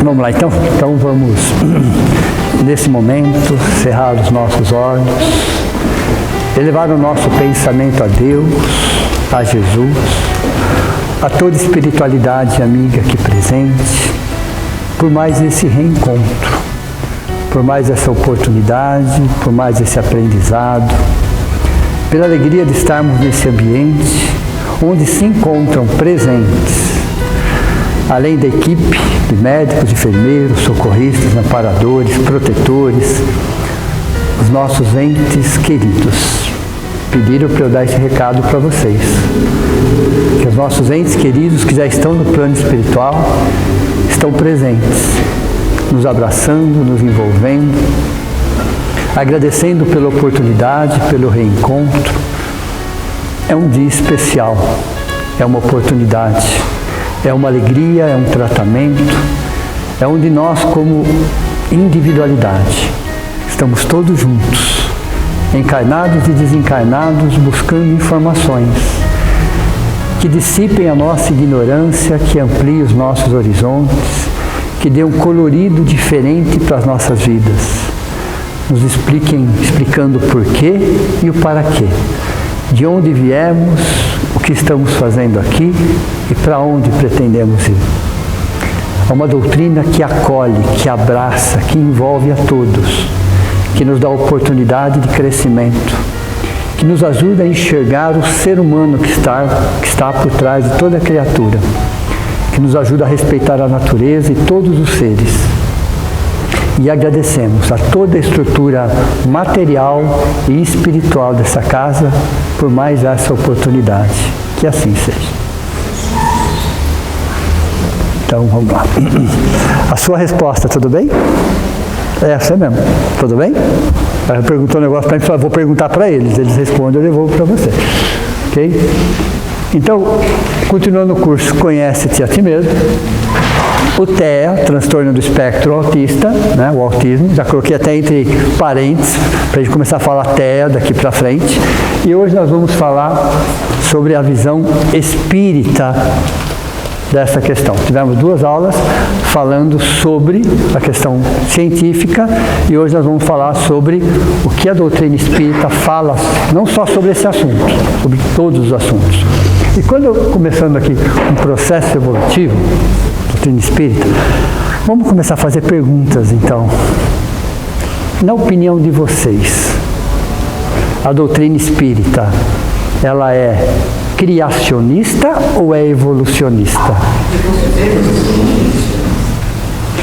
Vamos lá, então vamos, nesse momento, cerrar os nossos olhos, elevar o nosso pensamento a Deus, a Jesus, a toda espiritualidade amiga aqui presente, por mais esse reencontro, por mais essa oportunidade, por mais esse aprendizado, pela alegria de estarmos nesse ambiente onde se encontram presentes, além da equipe de médicos, enfermeiros, socorristas, amparadores, protetores, os nossos entes queridos. Pediram para eu dar esse recado para vocês. Que os nossos entes queridos que já estão no plano espiritual estão presentes, nos abraçando, nos envolvendo, agradecendo pela oportunidade, pelo reencontro. É um dia especial, é uma oportunidade. É uma alegria, é um tratamento, é onde nós, como individualidade, estamos todos juntos, encarnados e desencarnados, buscando informações que dissipem a nossa ignorância, que ampliem os nossos horizontes, que dê um colorido diferente para as nossas vidas, nos explicando o porquê e o para quê, de onde viemos, o que estamos fazendo aqui e para onde pretendemos ir. É uma doutrina que acolhe, que abraça, que envolve a todos, que nos dá oportunidade de crescimento, que nos ajuda a enxergar o ser humano que está por trás de toda a criatura, que nos ajuda a respeitar a natureza e todos os seres. E agradecemos a toda a estrutura material e espiritual dessa casa por mais essa oportunidade. Que assim seja. Então, vamos lá. A sua resposta, tudo bem? É, você mesmo. Tudo bem? Ela perguntou um negócio para mim, vou perguntar para eles. Eles respondem, eu devolvo para você. Ok? Então, continuando o curso, conhece-te a ti mesmo. O TEA, transtorno do espectro autista, né, o autismo, já coloquei até entre parênteses, para a gente começar a falar TEA daqui para frente. E hoje nós vamos falar sobre a visão espírita dessa questão. Tivemos 2 aulas falando sobre a questão científica e hoje nós vamos falar sobre o que a doutrina espírita fala, não só sobre esse assunto, sobre todos os assuntos. E quando começando aqui um processo evolutivo, doutrina espírita, vamos começar a fazer perguntas então. Na opinião de vocês, a doutrina espírita, ela é criacionista ou é evolucionista?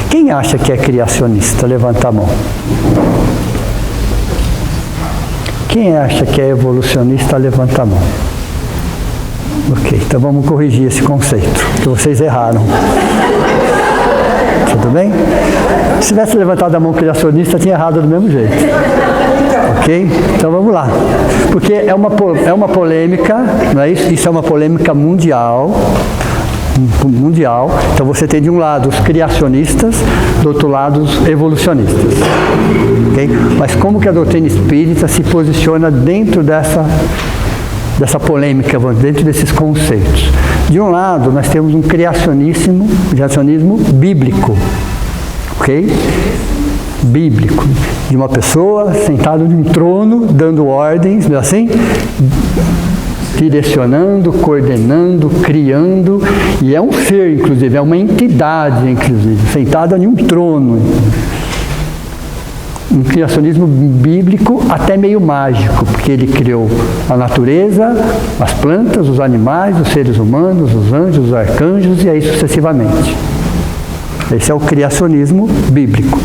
Quem acha que é criacionista? Levanta a mão. Quem acha que é evolucionista? Levanta a mão. Ok, então vamos corrigir esse conceito, que vocês erraram. Tudo bem? Se tivesse levantado a mão criacionista, tinha errado do mesmo jeito. Ok? Então vamos lá. Porque é uma polêmica, não é isso? Isso é uma polêmica mundial. Então você tem de um lado os criacionistas, do outro lado os evolucionistas. Okay? Mas como que a doutrina espírita se posiciona dentro dessa polêmica, dentro desses conceitos? De um lado, nós temos um criacionismo bíblico, ok? Bíblico, de uma pessoa sentada em um trono, dando ordens, não é assim? Direcionando, coordenando, criando, e é um ser, inclusive, é uma entidade, inclusive, sentada em um trono. Um criacionismo bíblico até meio mágico, porque ele criou a natureza, as plantas, os animais, os seres humanos, os anjos, os arcanjos e aí sucessivamente. Esse é o criacionismo bíblico,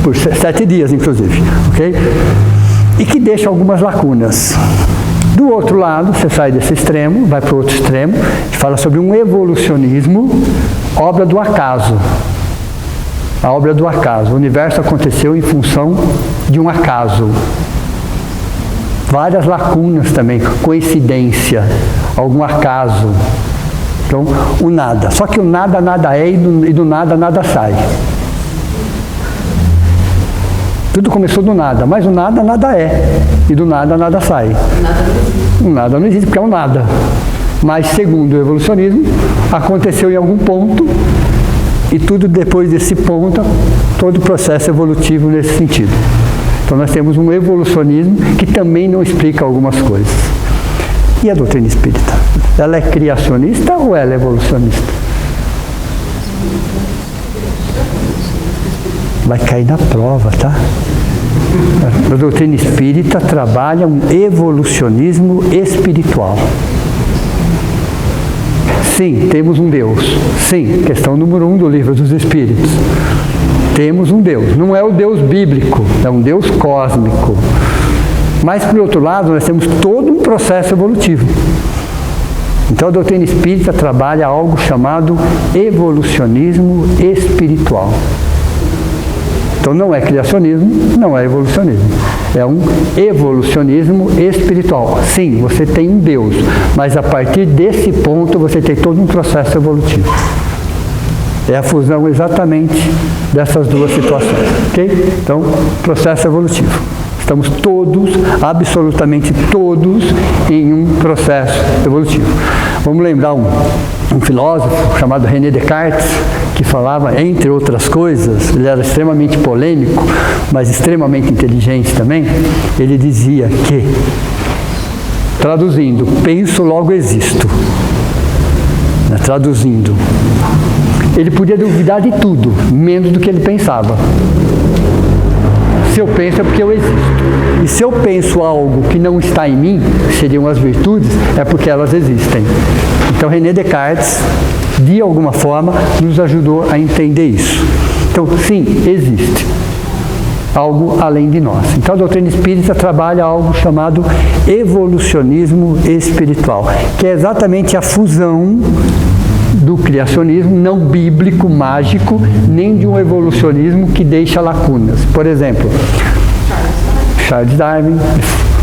por 7 dias inclusive, ok? E que deixa algumas lacunas. Do outro lado, você sai desse extremo, vai para o outro extremo, e fala sobre um evolucionismo, obra do acaso. A obra do acaso. O universo aconteceu em função de um acaso. Várias lacunas também, coincidência, algum acaso. Então, o nada. Só que o nada, nada é e do nada, nada sai. Tudo começou do nada, mas o nada, nada é. E do nada, nada sai. O nada não existe porque é o nada. Mas, segundo o evolucionismo, aconteceu em algum ponto e tudo depois desse ponto, todo o processo evolutivo nesse sentido. Então nós temos um evolucionismo que também não explica algumas coisas. E a doutrina espírita? Ela é criacionista ou ela é evolucionista? Vai cair na prova, tá? A doutrina espírita trabalha um evolucionismo espiritual. Sim, temos um Deus. Sim, questão número 1 do Livro dos Espíritos. Temos um Deus. Não é o Deus bíblico, é um Deus cósmico. Mas, por outro lado, nós temos todo um processo evolutivo. Então, a doutrina espírita trabalha algo chamado evolucionismo espiritual. Então, não é criacionismo, não é evolucionismo. É um evolucionismo espiritual. Sim, você tem um Deus, mas a partir desse ponto você tem todo um processo evolutivo. É a fusão exatamente dessas duas situações. Ok? Então, processo evolutivo. Estamos todos, absolutamente todos, em um processo evolutivo. Vamos lembrar um filósofo chamado René Descartes, que falava, entre outras coisas, ele era extremamente polêmico, mas extremamente inteligente também. Ele dizia que, traduzindo, penso, logo existo. Traduzindo, ele podia duvidar de tudo, menos do que ele pensava. Se eu penso é porque eu existo. E se eu penso algo que não está em mim, que seriam as virtudes, é porque elas existem. Então René Descartes, de alguma forma, nos ajudou a entender isso. Então, sim, existe algo além de nós. Então a doutrina espírita trabalha algo chamado evolucionismo espiritual, que é exatamente a fusão do criacionismo não bíblico, mágico, nem de um evolucionismo que deixa lacunas. Por exemplo, Charles Darwin,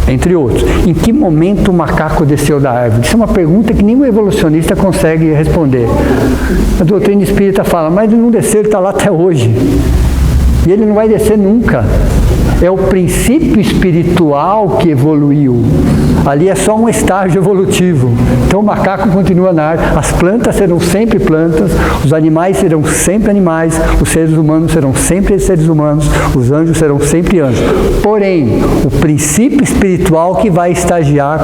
entre outros. Em que momento o macaco desceu da árvore? Isso é uma pergunta que nenhum evolucionista consegue responder. A doutrina espírita fala, mas ele não desceu, ele está lá até hoje. E ele não vai descer nunca. É o princípio espiritual que evoluiu. Ali é só um estágio evolutivo. Então o macaco continua na árvore, as plantas serão sempre plantas, os animais serão sempre animais, os seres humanos serão sempre seres humanos, os anjos serão sempre anjos. Porém, o princípio espiritual que vai estagiar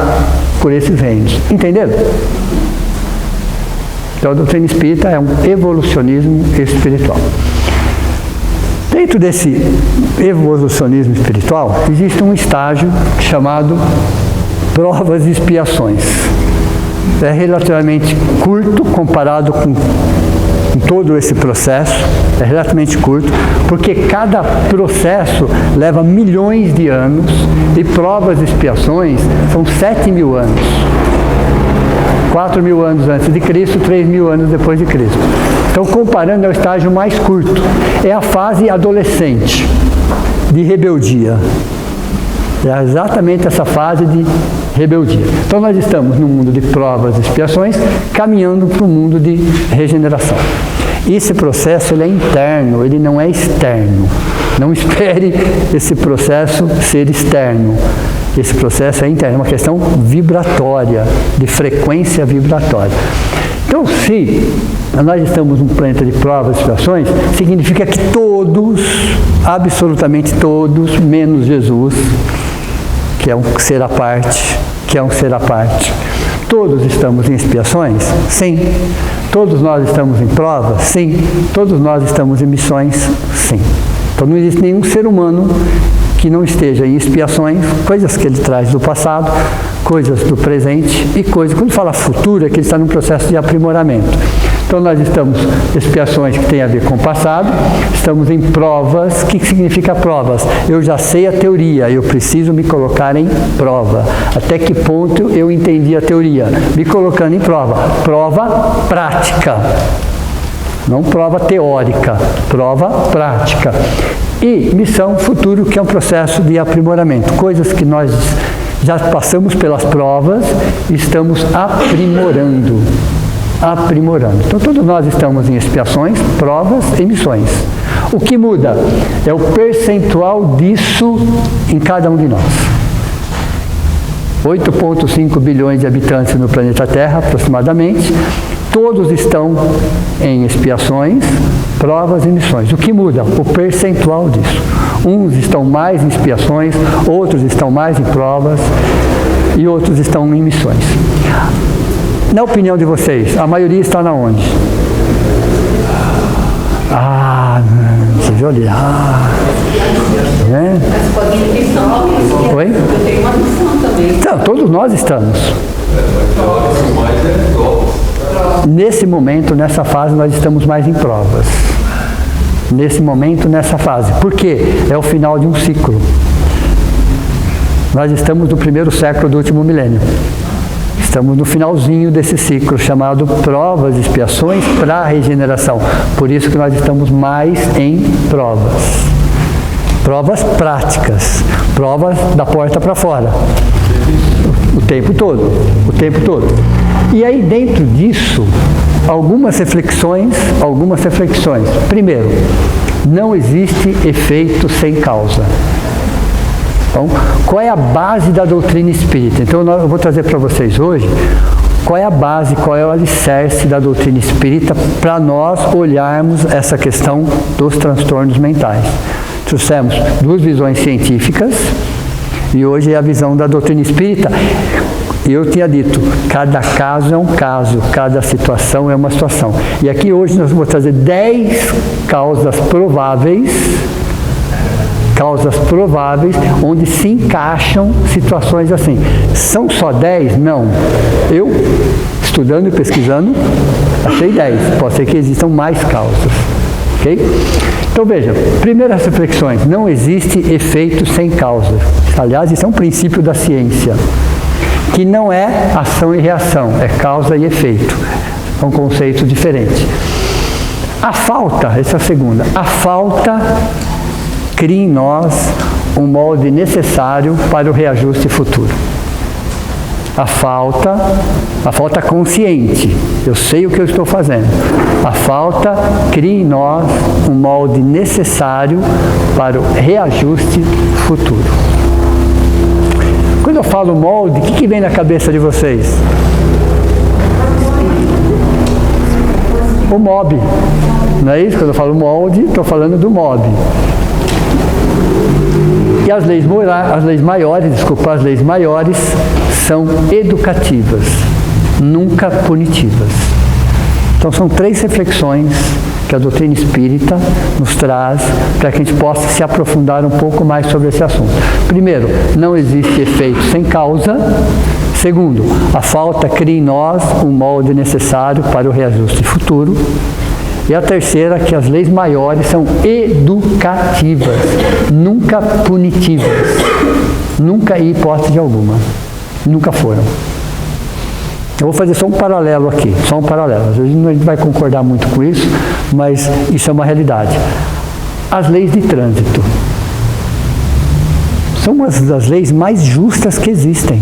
por esses reinos. Entenderam? Então a doutrina espírita é um evolucionismo espiritual. Dentro desse evolucionismo espiritual, existe um estágio chamado provas e expiações. É relativamente curto comparado com todo esse processo, é relativamente curto, porque cada processo leva milhões de anos e provas e expiações são 7.000 anos. 4.000 anos antes de Cristo, 3.000 anos depois de Cristo. Então, comparando, é o estágio mais curto. É a fase adolescente, de rebeldia. É exatamente essa fase de rebeldia. Então, nós estamos no mundo de provas e expiações, caminhando para o mundo de regeneração. Esse processo ele é interno, ele não é externo. Não espere esse processo ser externo. Esse processo é interno, é uma questão vibratória, de frequência vibratória. Então, se nós estamos num planeta de provas e expiações, significa que todos, absolutamente todos, menos Jesus, que é um ser à parte, todos estamos em expiações? Sim. Todos nós estamos em provas? Sim. Todos nós estamos em missões? Sim. Então, não existe nenhum ser humano que não esteja em expiações, coisas que ele traz do passado, coisas do presente e coisas, quando fala futuro, é que ele está num processo de aprimoramento. Então nós estamos em expiações que têm a ver com o passado, estamos em provas. O que significa provas? Eu já sei a teoria, eu preciso me colocar em prova. Até que ponto eu entendi a teoria? Me colocando em prova. Prova prática. Não prova teórica, prova prática. E missão futuro, que é um processo de aprimoramento. Coisas que nós já passamos pelas provas e estamos aprimorando. Então todos nós estamos em expiações, provas e missões. O que muda é o percentual disso em cada um de nós. 8,5 bilhões de habitantes no planeta Terra, aproximadamente. todos estão em expiações, provas e missões. O que muda? O percentual disso. Uns estão mais em expiações, outros estão mais em provas e outros estão em missões. Na opinião de vocês, a maioria está na onde? Você viu ali? Né? Oi? Eu tenho uma missão também. Então, todos nós estamos. Nesse momento, nessa fase, nós estamos mais em provas. Nesse momento, nessa fase. Por quê? É o final de um ciclo. Nós estamos no primeiro século do último milênio. Estamos no finalzinho desse ciclo chamado provas e expiações para a regeneração. Por isso que nós estamos mais em provas. Provas práticas. Provas da porta para fora. O tempo todo. O tempo todo. E aí dentro disso, algumas reflexões. Primeiro, não existe efeito sem causa. Então, qual é a base da doutrina espírita? Então, eu vou trazer para vocês hoje qual é a base, qual é o alicerce da doutrina espírita para nós olharmos essa questão dos transtornos mentais. Trouxemos duas visões científicas e hoje é a visão da doutrina espírita. Eu tinha dito, cada caso é um caso, cada situação é uma situação. E aqui hoje nós vamos trazer 10 causas prováveis onde se encaixam situações assim. São só 10? Não. Eu, estudando e pesquisando, achei 10. Pode ser que existam mais causas. Ok? Então veja, primeiras reflexões. Não existe efeito sem causa. Aliás, isso é um princípio da ciência. Que não é ação e reação, é causa e efeito. É um conceito diferente. A falta, essa é a segunda, a falta cria em nós um molde necessário para o reajuste futuro. A falta consciente, eu sei o que eu estou fazendo. A falta cria em nós um molde necessário para o reajuste futuro. Quando eu falo molde, o que vem na cabeça de vocês? O MOB. Não é isso? Quando eu falo molde, estou falando do MOB. E as leis maiores são educativas, nunca punitivas. Então são 3 reflexões que a doutrina espírita nos traz para que a gente possa se aprofundar um pouco mais sobre esse assunto. Primeiro, não existe efeito sem causa. Segundo, a falta cria em nós um molde necessário para o reajuste futuro. E a terceira, que as leis maiores são educativas, nunca punitivas. Nunca em hipótese alguma. Nunca foram. Eu vou fazer só um paralelo aqui, só um paralelo. Às vezes a gente vai concordar muito com isso, mas isso é uma realidade. As leis de trânsito são uma das leis mais justas que existem.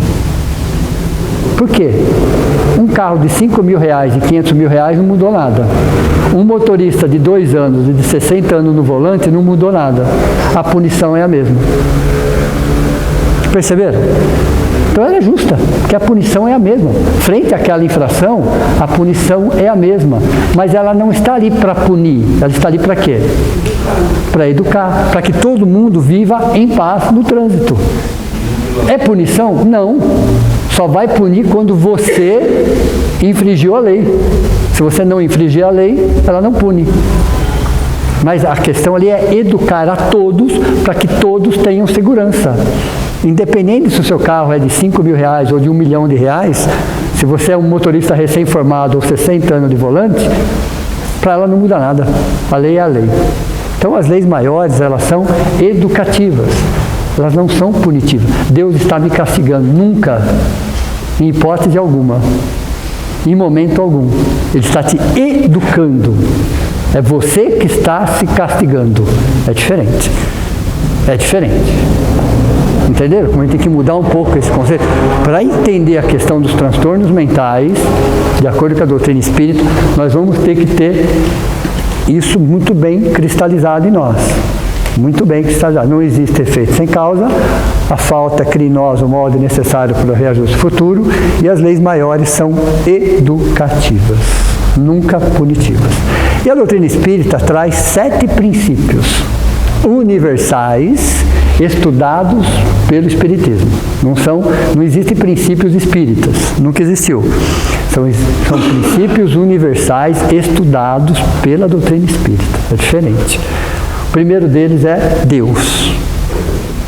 Por quê? Um carro de 5 mil reais e 500 mil reais não mudou nada. Um motorista de 2 anos e de 60 anos no volante não mudou nada. A punição é a mesma. Perceberam? Então ela é justa, porque a punição é a mesma. Frente àquela infração, a punição é a mesma. Mas ela não está ali para punir. Ela está ali para quê? Para educar. Para que todo mundo viva em paz no trânsito. É punição? Não. Só vai punir quando você infringiu a lei. Se você não infringir a lei, ela não pune. Mas a questão ali é educar a todos para que todos tenham segurança. Independente se o seu carro é de 5 mil reais ou de 1 milhão de reais, se você é um motorista recém-formado ou 60 anos de volante, para ela não muda nada. A lei é a lei. Então as leis maiores, elas são educativas. Elas não são punitivas. Deus está me castigando. Nunca. Em hipótese alguma. Em momento algum. Ele está te educando. É você que está se castigando. É diferente. É diferente. Entenderam? Como a gente tem que mudar um pouco esse conceito. Para entender a questão dos transtornos mentais, de acordo com a doutrina espírita, nós vamos ter que ter isso muito bem cristalizado em nós. Muito bem cristalizado. Não existe efeito sem causa. A falta cria em nós o molde necessário para o reajuste futuro. E as leis maiores são educativas. nunca punitivas. E a doutrina espírita traz 7 princípios universais estudados pelo Espiritismo. Não existem princípios espíritas, nunca existiu. São princípios universais estudados pela doutrina espírita. É diferente. O primeiro deles é Deus.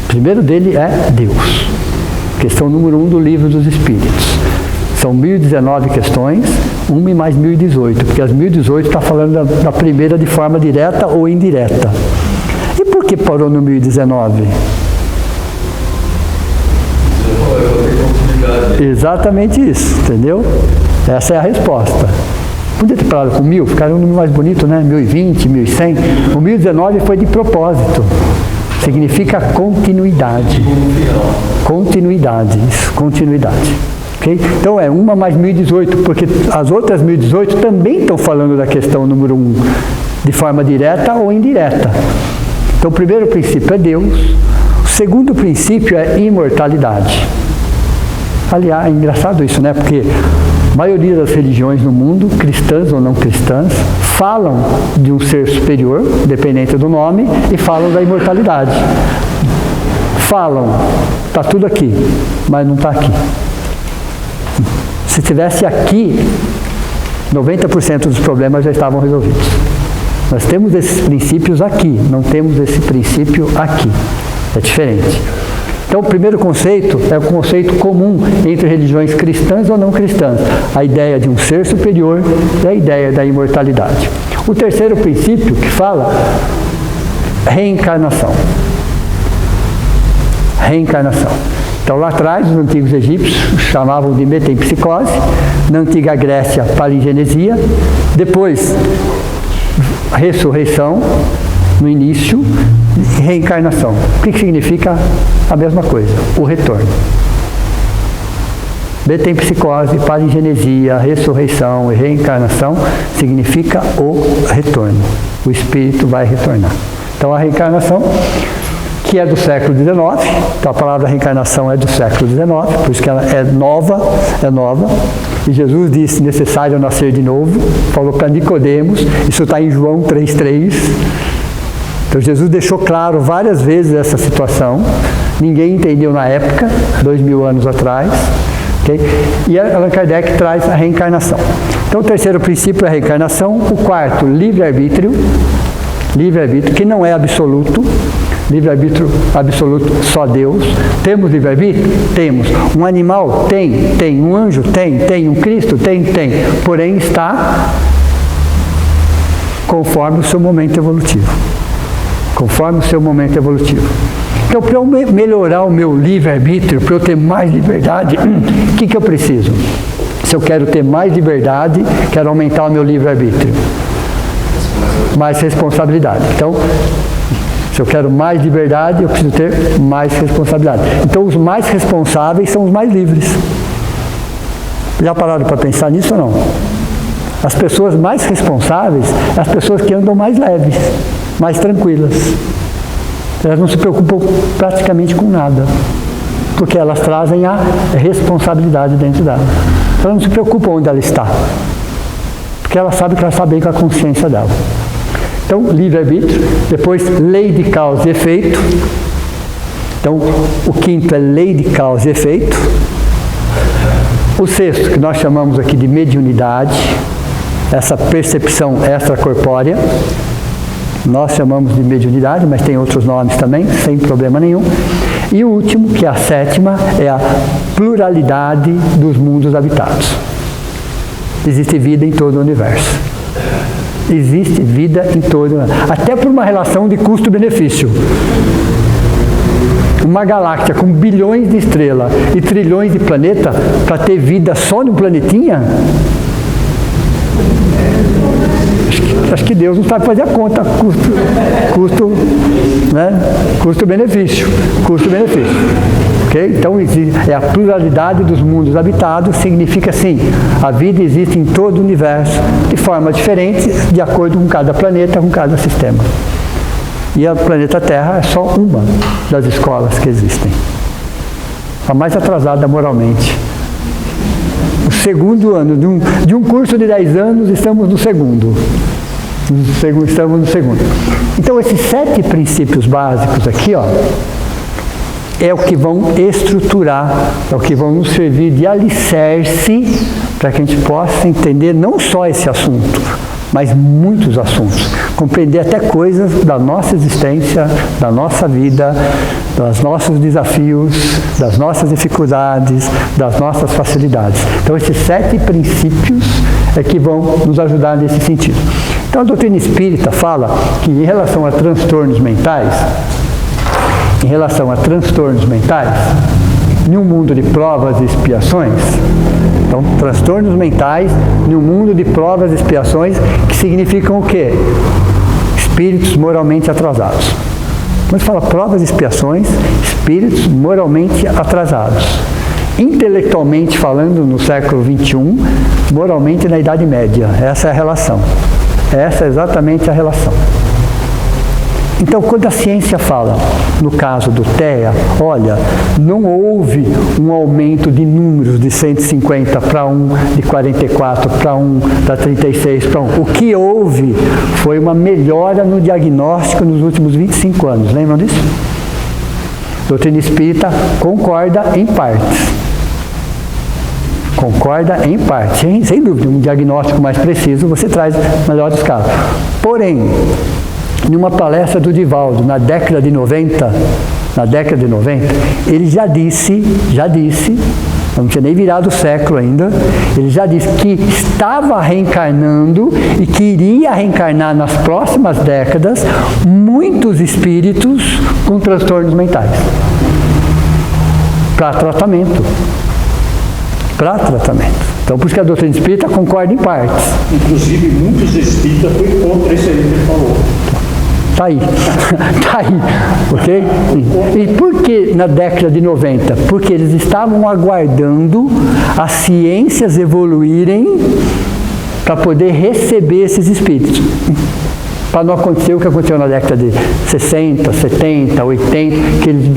O primeiro dele é Deus. Questão número 1 do Livro dos Espíritos. São 1019 questões, uma e mais 1018, porque as 1018 está falando da primeira de forma direta ou indireta. E por que parou no 1019? Exatamente isso, entendeu? Essa é a resposta. Podia ter parado com 1000, ficaria um número mais bonito, né? 1020, 1100. O 1019 foi de propósito. Significa continuidade. Continuidade, isso, continuidade. Okay? Então é uma mais 1018, porque as outras 1018 também estão falando da questão número 1, de forma direta ou indireta. Então o primeiro princípio é Deus, o segundo princípio é imortalidade. Aliás, é engraçado isso, né? Porque a maioria das religiões no mundo, cristãs ou não cristãs, falam de um ser superior, dependente do nome, e falam da imortalidade. Falam, está tudo aqui, mas não está aqui. Se estivesse aqui, 90% dos problemas já estavam resolvidos. Nós temos esses princípios aqui, não temos esse princípio aqui. É diferente. Então, o primeiro conceito é o conceito comum entre religiões cristãs ou não cristãs. A ideia de um ser superior e a ideia da imortalidade. O terceiro princípio que fala reencarnação. Reencarnação. Então, lá atrás, os antigos egípcios chamavam de metempsicose, na antiga Grécia, palingenesia, depois, ressurreição, no início, reencarnação. O que significa a mesma coisa? O retorno. Metempsicose, palingenesia, ressurreição e reencarnação significa o retorno. O espírito vai retornar. Então, a reencarnação, que é do século XIX, então a palavra reencarnação é do século XIX, por isso que ela é nova, e Jesus disse, necessário nascer de novo, falou para Nicodemos, isso está em João 3,3, então Jesus deixou claro várias vezes essa situação, ninguém entendeu na época, 2000 anos atrás, okay? E Allan Kardec traz a reencarnação. Então o terceiro princípio é a reencarnação, o quarto, livre-arbítrio, que não é absoluto, livre-arbítrio absoluto, só Deus. Temos livre-arbítrio? Temos. Um animal? Tem. Um anjo? Tem. Um Cristo? Tem. Porém está conforme o seu momento evolutivo. Conforme o seu momento evolutivo. Então, para eu melhorar o meu livre-arbítrio, para eu ter mais liberdade, o que eu preciso? Se eu quero ter mais liberdade, quero aumentar o meu livre-arbítrio. Mais responsabilidade. Então, se eu quero mais liberdade, eu preciso ter mais responsabilidade. Então, os mais responsáveis são os mais livres. Já pararam para pensar nisso ou não? As pessoas mais responsáveis, as pessoas que andam mais leves, mais tranquilas. Elas não se preocupam praticamente com nada, porque elas trazem a responsabilidade dentro dela. Elas não se preocupam onde ela está, porque ela sabe que ela está bem com a consciência dela. Então, livre-arbítrio, depois lei de causa e efeito. Então, o quinto é lei de causa e efeito. O sexto, que nós chamamos aqui de mediunidade, essa percepção extracorpórea, nós chamamos de mediunidade, mas tem outros nomes também, sem problema nenhum. E o último, que é a sétima, é a pluralidade dos mundos habitados. Existe vida em todo o universo. Existe vida em todo, até por uma relação de custo-benefício. Uma galáxia com bilhões de estrelas e trilhões de planetas, para ter vida só no planetinha, acho que Deus não sabe fazer a conta, custo-benefício. Okay? Então, é a pluralidade dos mundos habitados, significa assim, a vida existe em todo o universo, de forma diferente, de acordo com cada planeta, com cada sistema. E o planeta Terra é só uma das escolas que existem. A mais atrasada moralmente. segundo ano. De um curso de 10 anos, estamos no segundo. Estamos no segundo. Então, esses 7 princípios básicos aqui, ó, é o que vão estruturar, é o que vão nos servir de alicerce para que a gente possa entender não só esse assunto, mas muitos assuntos. Compreender até coisas da nossa existência, da nossa vida, dos nossos desafios, das nossas dificuldades, das nossas facilidades. Então, esses 7 princípios é que vão nos ajudar nesse sentido. Então, a doutrina espírita fala que em relação a transtornos mentais, em um mundo de provas e expiações, então, transtornos mentais em um mundo de provas e expiações, que significam o quê? Espíritos moralmente atrasados. Quando se fala provas e expiações, espíritos moralmente atrasados. Intelectualmente falando, no século XXI, moralmente na Idade Média. Essa é a relação. Essa é exatamente a relação. Então, quando a ciência fala, no caso do TEA, olha, não houve um aumento de números de 150 para 1, de 44 para 1, da 36 para 1. O que houve foi uma melhora no diagnóstico nos últimos 25 anos. Lembram disso? A doutrina espírita concorda em partes. Concorda em parte. Sem dúvida, um diagnóstico mais preciso você traz melhores casos. Porém, em uma palestra do Divaldo, na década de 90, ele já disse, não tinha nem virado o século ainda, ele já disse que estava reencarnando e que iria reencarnar nas próximas décadas muitos espíritos com transtornos mentais. Para tratamento. Então, por isso que a doutrina espírita concorda em partes. Inclusive, muitos espíritas foram contra isso aí que ele falou. Está aí, ok? E por que na década de 90? Porque eles estavam aguardando as ciências evoluírem para poder receber esses espíritos. Para não acontecer o que aconteceu na década de 60, 70, 80, que eles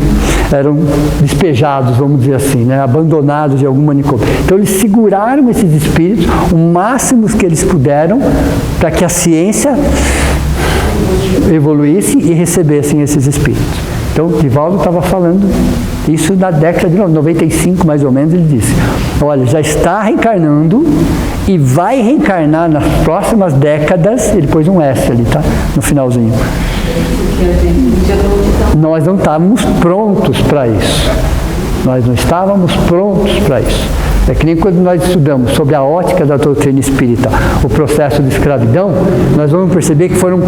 eram despejados, vamos dizer assim, né? Abandonados de algum manicômio. Então eles seguraram esses espíritos o máximo que eles puderam para que a ciência evoluísse e recebessem esses espíritos. Então, Divaldo estava falando isso na década de 95, mais ou menos, ele disse, olha, já está reencarnando e vai reencarnar nas próximas décadas, ele pôs um S ali, tá? No finalzinho. Nós não estávamos prontos para isso. É que nem quando nós estudamos sobre a ótica da doutrina espírita, o processo de escravidão, nós vamos perceber que foram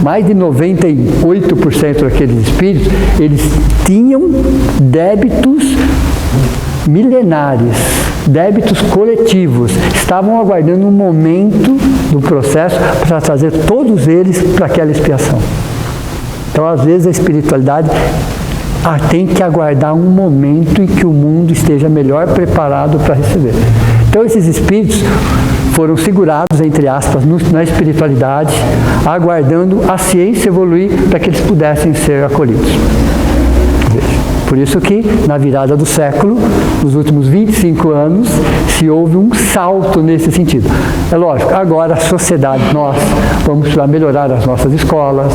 mais de 98% daqueles espíritos, eles tinham débitos milenares, débitos coletivos, estavam aguardando um momento do processo para trazer todos eles para aquela expiação. Então, às vezes, a espiritualidade tem que aguardar um momento em que o mundo esteja melhor preparado para receber. Então, esses espíritos foram segurados, entre aspas, na espiritualidade, aguardando a ciência evoluir para que eles pudessem ser acolhidos. Por isso que, na virada do século, nos últimos 25 anos, se houve um salto nesse sentido. É lógico, agora a sociedade, nós vamos precisar melhorar as nossas escolas,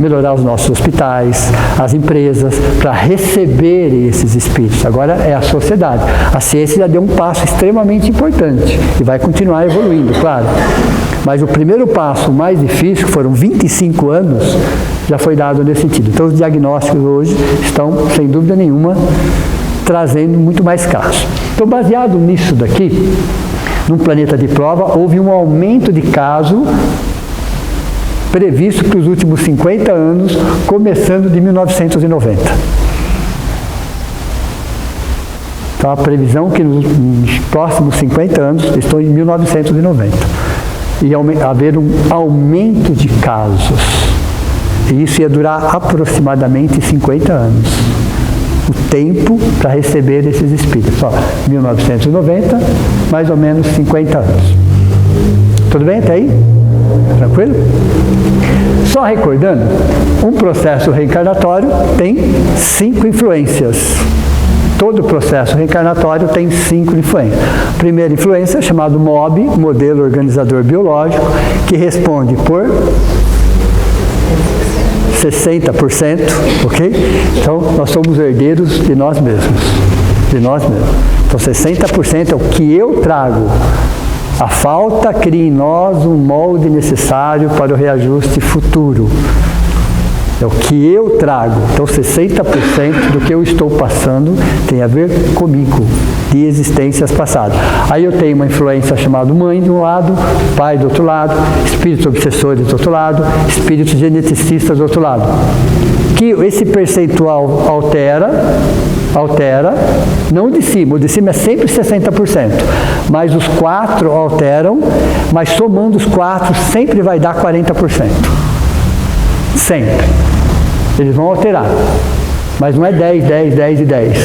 melhorar os nossos hospitais, as empresas, para receber esses espíritos. Agora é a sociedade. A ciência já deu um passo extremamente importante e vai continuar evoluindo, claro. Mas o primeiro passo, o mais difícil, que foram 25 anos, já foi dado nesse sentido. Então, os diagnósticos hoje estão, sem dúvida nenhuma, trazendo muito mais casos. Então, baseado nisso daqui, num planeta de prova, houve um aumento de caso previsto para os últimos 50 anos, começando de 1990. Então, a previsão que nos próximos 50 anos estão em 1990. E haver um aumento de casos. E isso ia durar aproximadamente 50 anos. O tempo para receber esses espíritos. 1990, mais ou menos 50 anos. Tudo bem até aí? Tranquilo? Só recordando, um processo reencarnatório tem 5 influências. Todo processo reencarnatório tem 5 influências. Primeira influência, chamado MOB, Modelo Organizador Biológico, que responde por 60%, ok? Então, nós somos herdeiros de nós mesmos. De nós mesmos. Então, 60% é o que eu trago. A falta cria em nós um molde necessário para o reajuste futuro. É o que eu trago. Então, 60% do que eu estou passando tem a ver comigo, de existências passadas. Aí eu tenho uma influência chamada mãe de um lado, pai do outro lado, espíritos obsessores do outro lado, espíritos geneticistas do outro lado. Que esse percentual altera, não o de cima é sempre 60%, mas os 4 alteram, mas somando os 4 sempre vai dar 40%. Sempre. Eles vão alterar. Mas não é 10, 10, 10 e 10.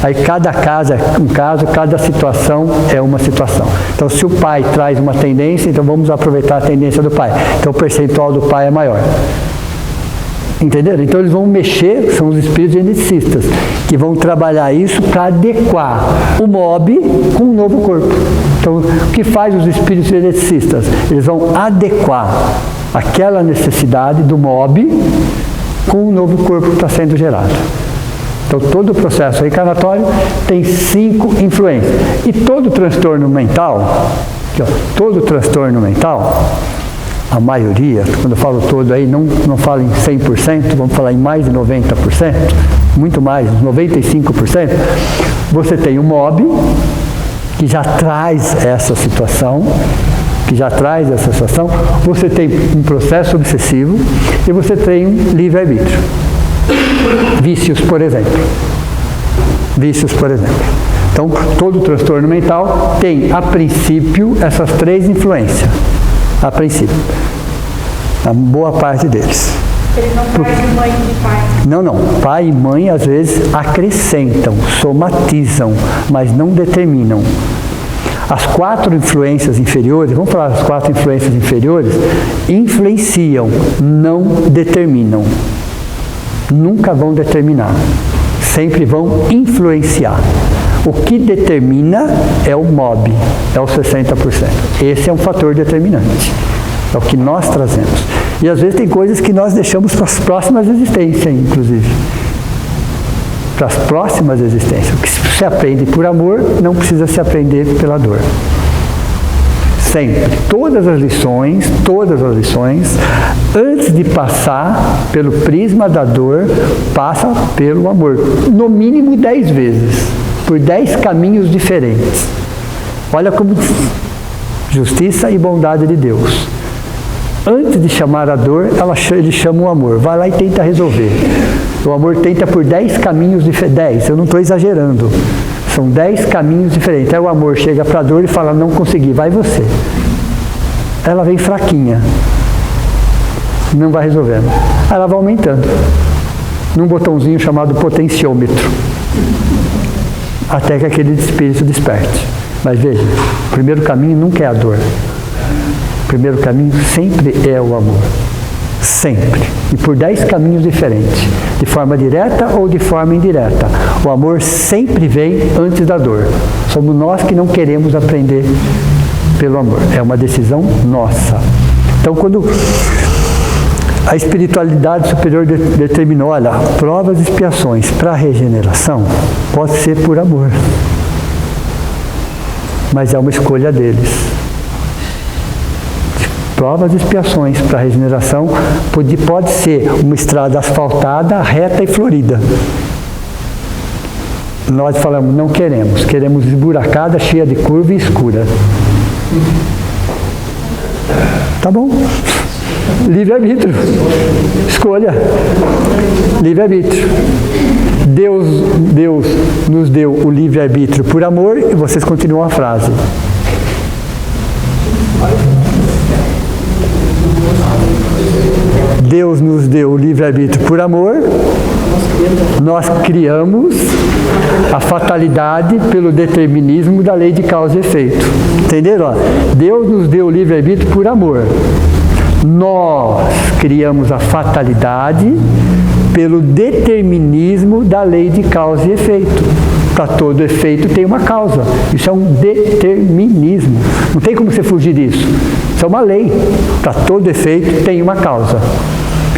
Aí cada caso é um caso, cada situação é uma situação. Então se o pai traz uma tendência, então vamos aproveitar a tendência do pai. Então o percentual do pai é maior. Entenderam? Então eles vão mexer, são os espíritos geneticistas, que vão trabalhar isso para adequar o MOB com um novo corpo. Então o que faz os espíritos geneticistas? Eles vão adequar aquela necessidade do MOB com o novo corpo que está sendo gerado. Então, todo o processo reencarnatório tem 5 influências. E todo transtorno mental, a maioria, quando eu falo todo aí, não falo em 100%, vamos falar em mais de 90%, muito mais, 95%, você tem o MOB, que já traz essa situação, você tem um processo obsessivo e você tem um livre-arbítrio. Vícios, por exemplo. Então, todo transtorno mental tem, a princípio, essas 3 influências. A princípio. A boa parte deles. Ele não traz de mãe e de pai. Não. Pai e mãe, às vezes, acrescentam, somatizam, mas não determinam. As 4 influências inferiores, vamos falar das 4 influências inferiores, influenciam, não determinam. Nunca vão determinar. Sempre vão influenciar. O que determina é o MOB, é o 60%. Esse é um fator determinante. É o que nós trazemos. E às vezes tem coisas que nós deixamos para as próximas existências, inclusive. Para as próximas existências. O que se aprende por amor, não precisa se aprender pela dor. Sempre. Todas as lições, antes de passar pelo prisma da dor, passa pelo amor. No mínimo 10 vezes. Por 10 caminhos diferentes. Olha como justiça e bondade de Deus. Antes de chamar a dor, ele chama o amor. Vai lá e tenta resolver. O amor tenta por 10 caminhos diferentes. 10, eu não estou exagerando. São 10 caminhos diferentes. Aí o amor chega para a dor e fala, não consegui, vai você. Ela vem fraquinha. Não vai resolvendo. Aí ela vai aumentando. Num botãozinho chamado potenciômetro. Até que aquele espírito desperte. Mas veja, o primeiro caminho nunca é a dor. O primeiro caminho sempre é o amor. Sempre. E por 10 caminhos diferentes. De forma direta ou de forma indireta. O amor sempre vem antes da dor. Somos nós que não queremos aprender pelo amor. É uma decisão nossa. Então, quando a espiritualidade superior determinou, olha, provas e expiações para a regeneração, pode ser por amor. Mas é uma escolha deles. Provas e expiações para a regeneração pode ser uma estrada asfaltada, reta e florida. Nós falamos, não queremos. Queremos esburacada, cheia de curva e escura. Tá bom? Livre-arbítrio. Escolha. Livre-arbítrio. Deus nos deu o livre-arbítrio por amor, e vocês continuam a frase. Deus nos deu o livre-arbítrio por amor, nós criamos a fatalidade pelo determinismo da lei de causa e efeito. Entenderam? Deus nos deu o livre-arbítrio por amor. Nós criamos a fatalidade pelo determinismo da lei de causa e efeito. Para todo efeito tem uma causa. Isso é um determinismo. Não tem como você fugir disso. Isso é uma lei. Para todo efeito tem uma causa.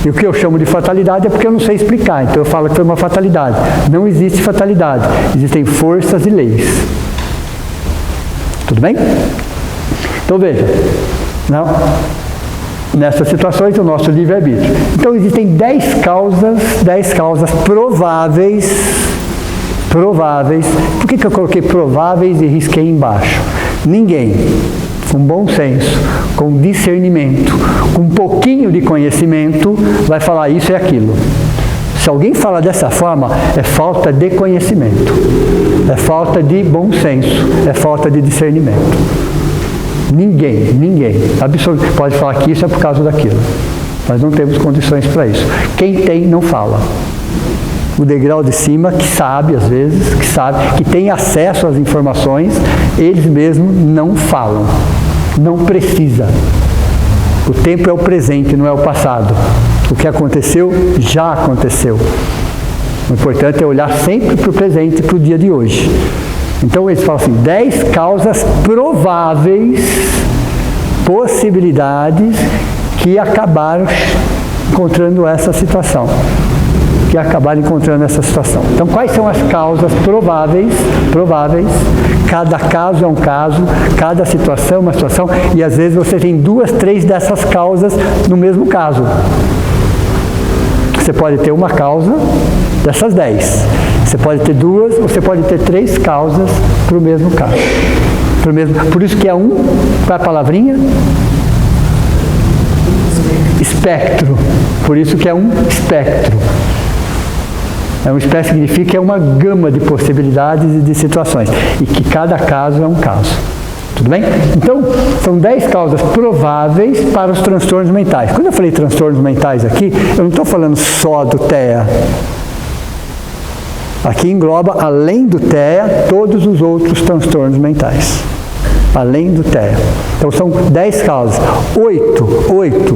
E o que eu chamo de fatalidade é porque eu não sei explicar. Então eu falo que foi uma fatalidade. Não existe fatalidade. Existem forças e leis. Tudo bem? Então veja. Não? Nessas situações, o nosso livre-arbítrio. Então existem 10 causas prováveis. Por que eu coloquei prováveis e risquei embaixo? Ninguém, com bom senso, com discernimento, com um pouquinho de conhecimento, vai falar isso e aquilo. Se alguém fala dessa forma, é falta de conhecimento, é falta de bom senso, é falta de discernimento. Ninguém, absolutamente, pode falar que isso é por causa daquilo. Nós não temos condições para isso. Quem tem, não fala. O degrau de cima, que sabe às vezes, que tem acesso às informações, eles mesmos não falam. Não precisa. O tempo é o presente, não é o passado. O que aconteceu, já aconteceu. O importante é olhar sempre para o presente, para o dia de hoje. Então eles falam assim, 10 causas prováveis, possibilidades que acabaram encontrando essa situação. Então, quais são as causas prováveis? Cada caso é um caso, cada situação é uma situação, e às vezes você tem 2, 3 dessas causas no mesmo caso. Você pode ter uma causa dessas 10. Você pode ter 2, você pode ter 3 causas para o mesmo caso. Por isso que é qual é a palavrinha? Espectro. Por isso que é um espectro. Um espectro significa que é uma gama de possibilidades e de situações. E que cada caso é um caso. Tudo bem? Então, são 10 causas prováveis para os transtornos mentais. Quando eu falei transtornos mentais aqui, eu não estou falando só do TEA. Aqui engloba, além do TEA, todos os outros transtornos mentais. Além do TEA. Então, são 10 causas. 8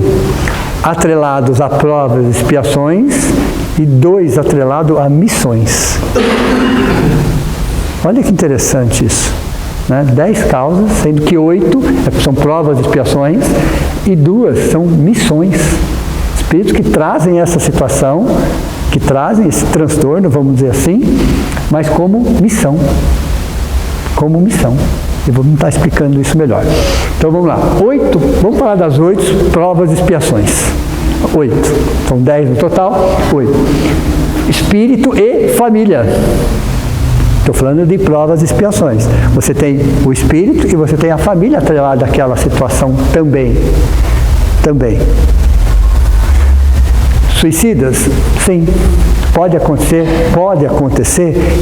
atrelados a provas e expiações e 2 atrelados a missões. Olha que interessante isso. 10 causas, sendo que 8 são provas e expiações e 2 são missões. Espíritos que trazem essa situação, que trazem esse transtorno, vamos dizer assim, mas como missão. Eu vou estar explicando isso melhor. Então vamos lá. 8, vamos falar das 8 provas e expiações. 8. São 10 no total. 8. Espírito e família. Estou falando de provas e expiações. Você tem o espírito e você tem a família atrelada àquela situação também. Suicidas? Sim. Pode acontecer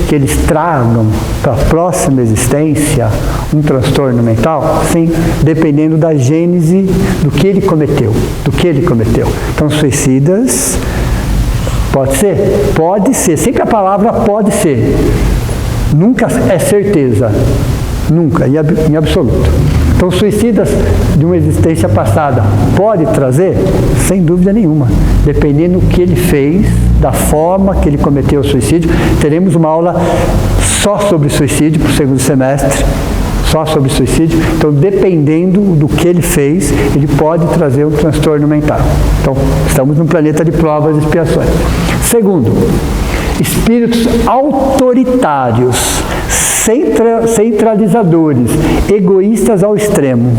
que eles tragam para a próxima existência um transtorno mental? Sim, dependendo da gênese do que ele cometeu. Então, suicidas, pode ser? Pode ser. Sempre a palavra pode ser. Nunca é certeza. Nunca, em absoluto. Então, suicidas de uma existência passada pode trazer? Sem dúvida nenhuma. Dependendo do que ele fez, da forma que ele cometeu o suicídio. Teremos uma aula só sobre suicídio para o segundo semestre. Só sobre suicídio. Então, dependendo do que ele fez, ele pode trazer um transtorno mental. Então, estamos num planeta de provas e expiações. Segundo, espíritos autoritários, centralizadores, egoístas ao extremo.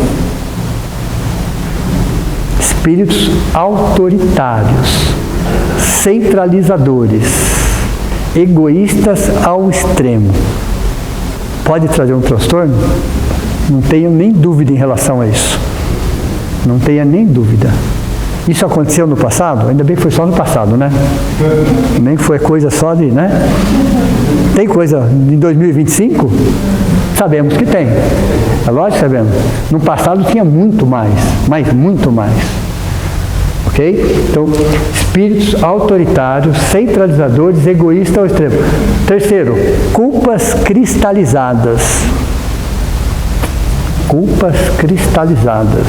Espíritos autoritários, centralizadores, egoístas ao extremo. Pode trazer um transtorno? Não tenho nem dúvida em relação a isso. Não tenha nem dúvida. Isso aconteceu no passado? Ainda bem que foi só no passado, né? Nem foi coisa só de, né? Tem coisa em 2025? Sabemos que tem. É lógico que sabemos. No passado tinha muito mais, mas muito mais. Ok? Então, espíritos autoritários, centralizadores, egoístas ao extremo. Terceiro, culpas cristalizadas. Culpas cristalizadas.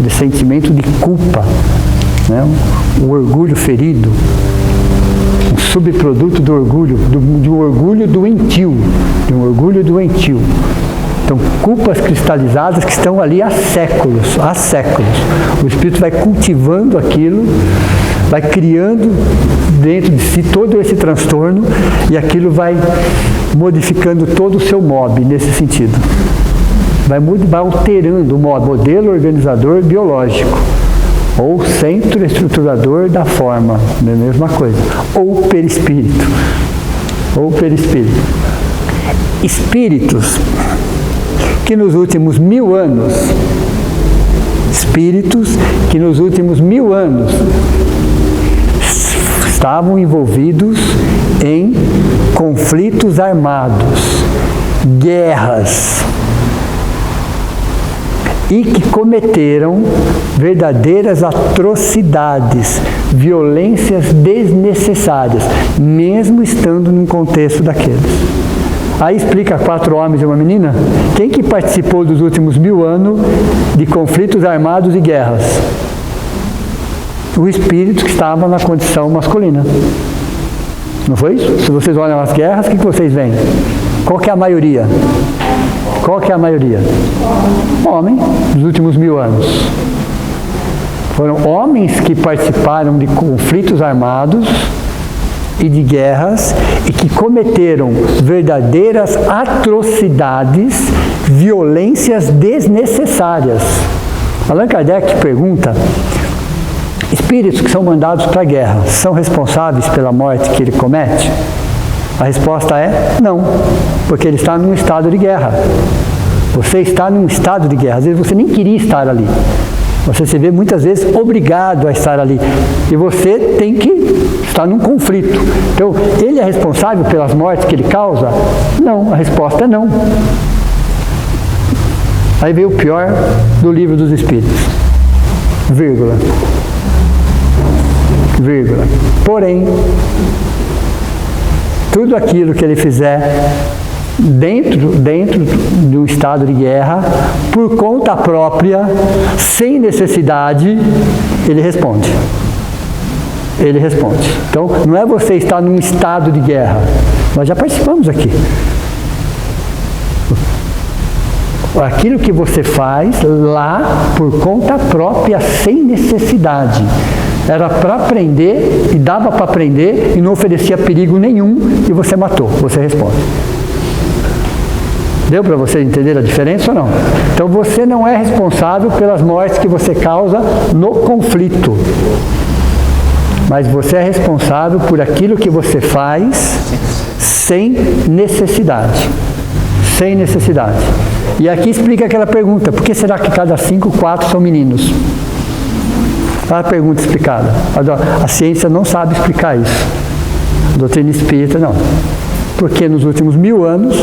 De sentimento de culpa, né? O orgulho ferido, um subproduto do orgulho, de um orgulho doentio, Então, culpas cristalizadas que estão ali há séculos. O Espírito vai cultivando aquilo, vai criando dentro de si todo esse transtorno e aquilo vai modificando todo o seu mob nesse sentido. Vai alterando o modelo organizador biológico, ou centro estruturador da forma, não é a mesma coisa, ou perispírito. Espíritos que nos últimos 1000 anos, estavam envolvidos em conflitos armados, guerras, e que cometeram verdadeiras atrocidades, violências desnecessárias, mesmo estando num contexto daqueles. Aí explica 4 homens e uma menina. Quem que participou dos últimos 1000 anos de conflitos armados e guerras? O espírito que estava na condição masculina. Não foi isso? Se vocês olham as guerras, o que vocês veem? Qual que é a maioria? Homem, dos últimos 1000 anos. Foram homens que participaram de conflitos armados e de guerras e que cometeram verdadeiras atrocidades, violências desnecessárias. Allan Kardec pergunta: espíritos que são mandados para a guerra são responsáveis pela morte que ele comete? A resposta é não, porque ele está num estado de guerra. Você está num estado de guerra, às vezes você nem queria estar ali. Você se vê muitas vezes obrigado a estar ali. E você tem que estar num conflito. Então, ele é responsável pelas mortes que ele causa? Não, a resposta é não. Aí veio o pior do Livro dos Espíritos. Vírgula. Porém, tudo aquilo que ele fizer dentro de um estado de guerra, por conta própria, sem necessidade, ele responde. Então, não é você estar num estado de guerra. Nós já participamos aqui. Aquilo que você faz lá, por conta própria, sem necessidade. Era para aprender, e dava para aprender, e não oferecia perigo nenhum, e você matou. Você responde. Deu para você entender a diferença ou não? Então você não é responsável pelas mortes que você causa no conflito. Mas você é responsável por aquilo que você faz sem necessidade. E aqui explica aquela pergunta: por que será que cada 5, 4 são meninos? A pergunta explicada. A ciência não sabe explicar isso. A doutrina espírita não. Porque nos últimos 1000 anos,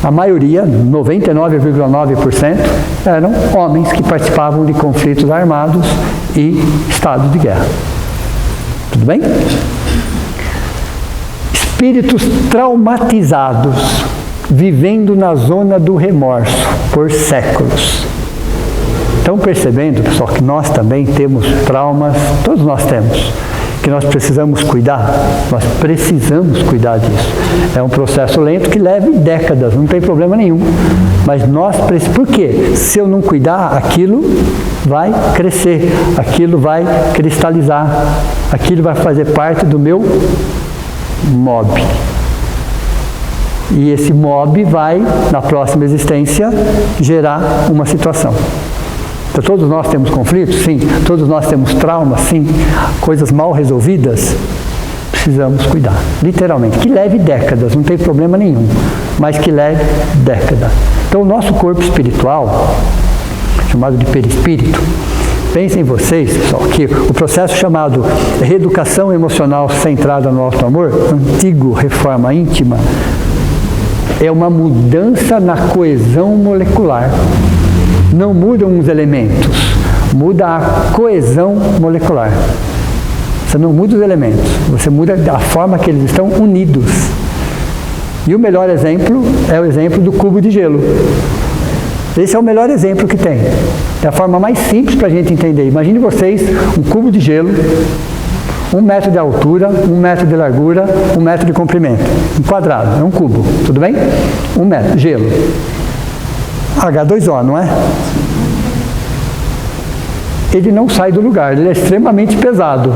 a maioria, 99,9%, eram homens que participavam de conflitos armados e estado de guerra. Tudo bem? Espíritos traumatizados, vivendo na zona do remorso por séculos. Estão percebendo, pessoal, que nós também temos traumas, todos nós temos, que nós precisamos cuidar? Nós precisamos cuidar disso. É um processo lento que leva décadas, não tem problema nenhum. Mas nós precisamos. Por quê? Se eu não cuidar, aquilo vai crescer, aquilo vai cristalizar, aquilo vai fazer parte do meu mob. E esse mob vai, na próxima existência, gerar uma situação. Então, todos nós temos conflitos? Sim. Todos nós temos traumas? Sim. Coisas mal resolvidas? Precisamos cuidar. Literalmente. Que leve décadas, não tem problema nenhum. Mas que leve décadas. Então, o nosso corpo espiritual, chamado de perispírito, pensem vocês, pessoal, que o processo chamado reeducação emocional centrada no alto amor, antigo reforma íntima, é uma mudança na coesão molecular. Não mudam os elementos, muda a coesão molecular. Você não muda os elementos, você muda a forma que eles estão unidos. E o melhor exemplo é o exemplo do cubo de gelo. Esse é o melhor exemplo que tem. É a forma mais simples para a gente entender. Imagine vocês um cubo de gelo 1 metro de altura, 1 metro de largura, 1 metro de comprimento. Um quadrado, é um cubo, tudo bem? 1 metro, gelo. H2O, não é? Ele não sai do lugar, ele é extremamente pesado.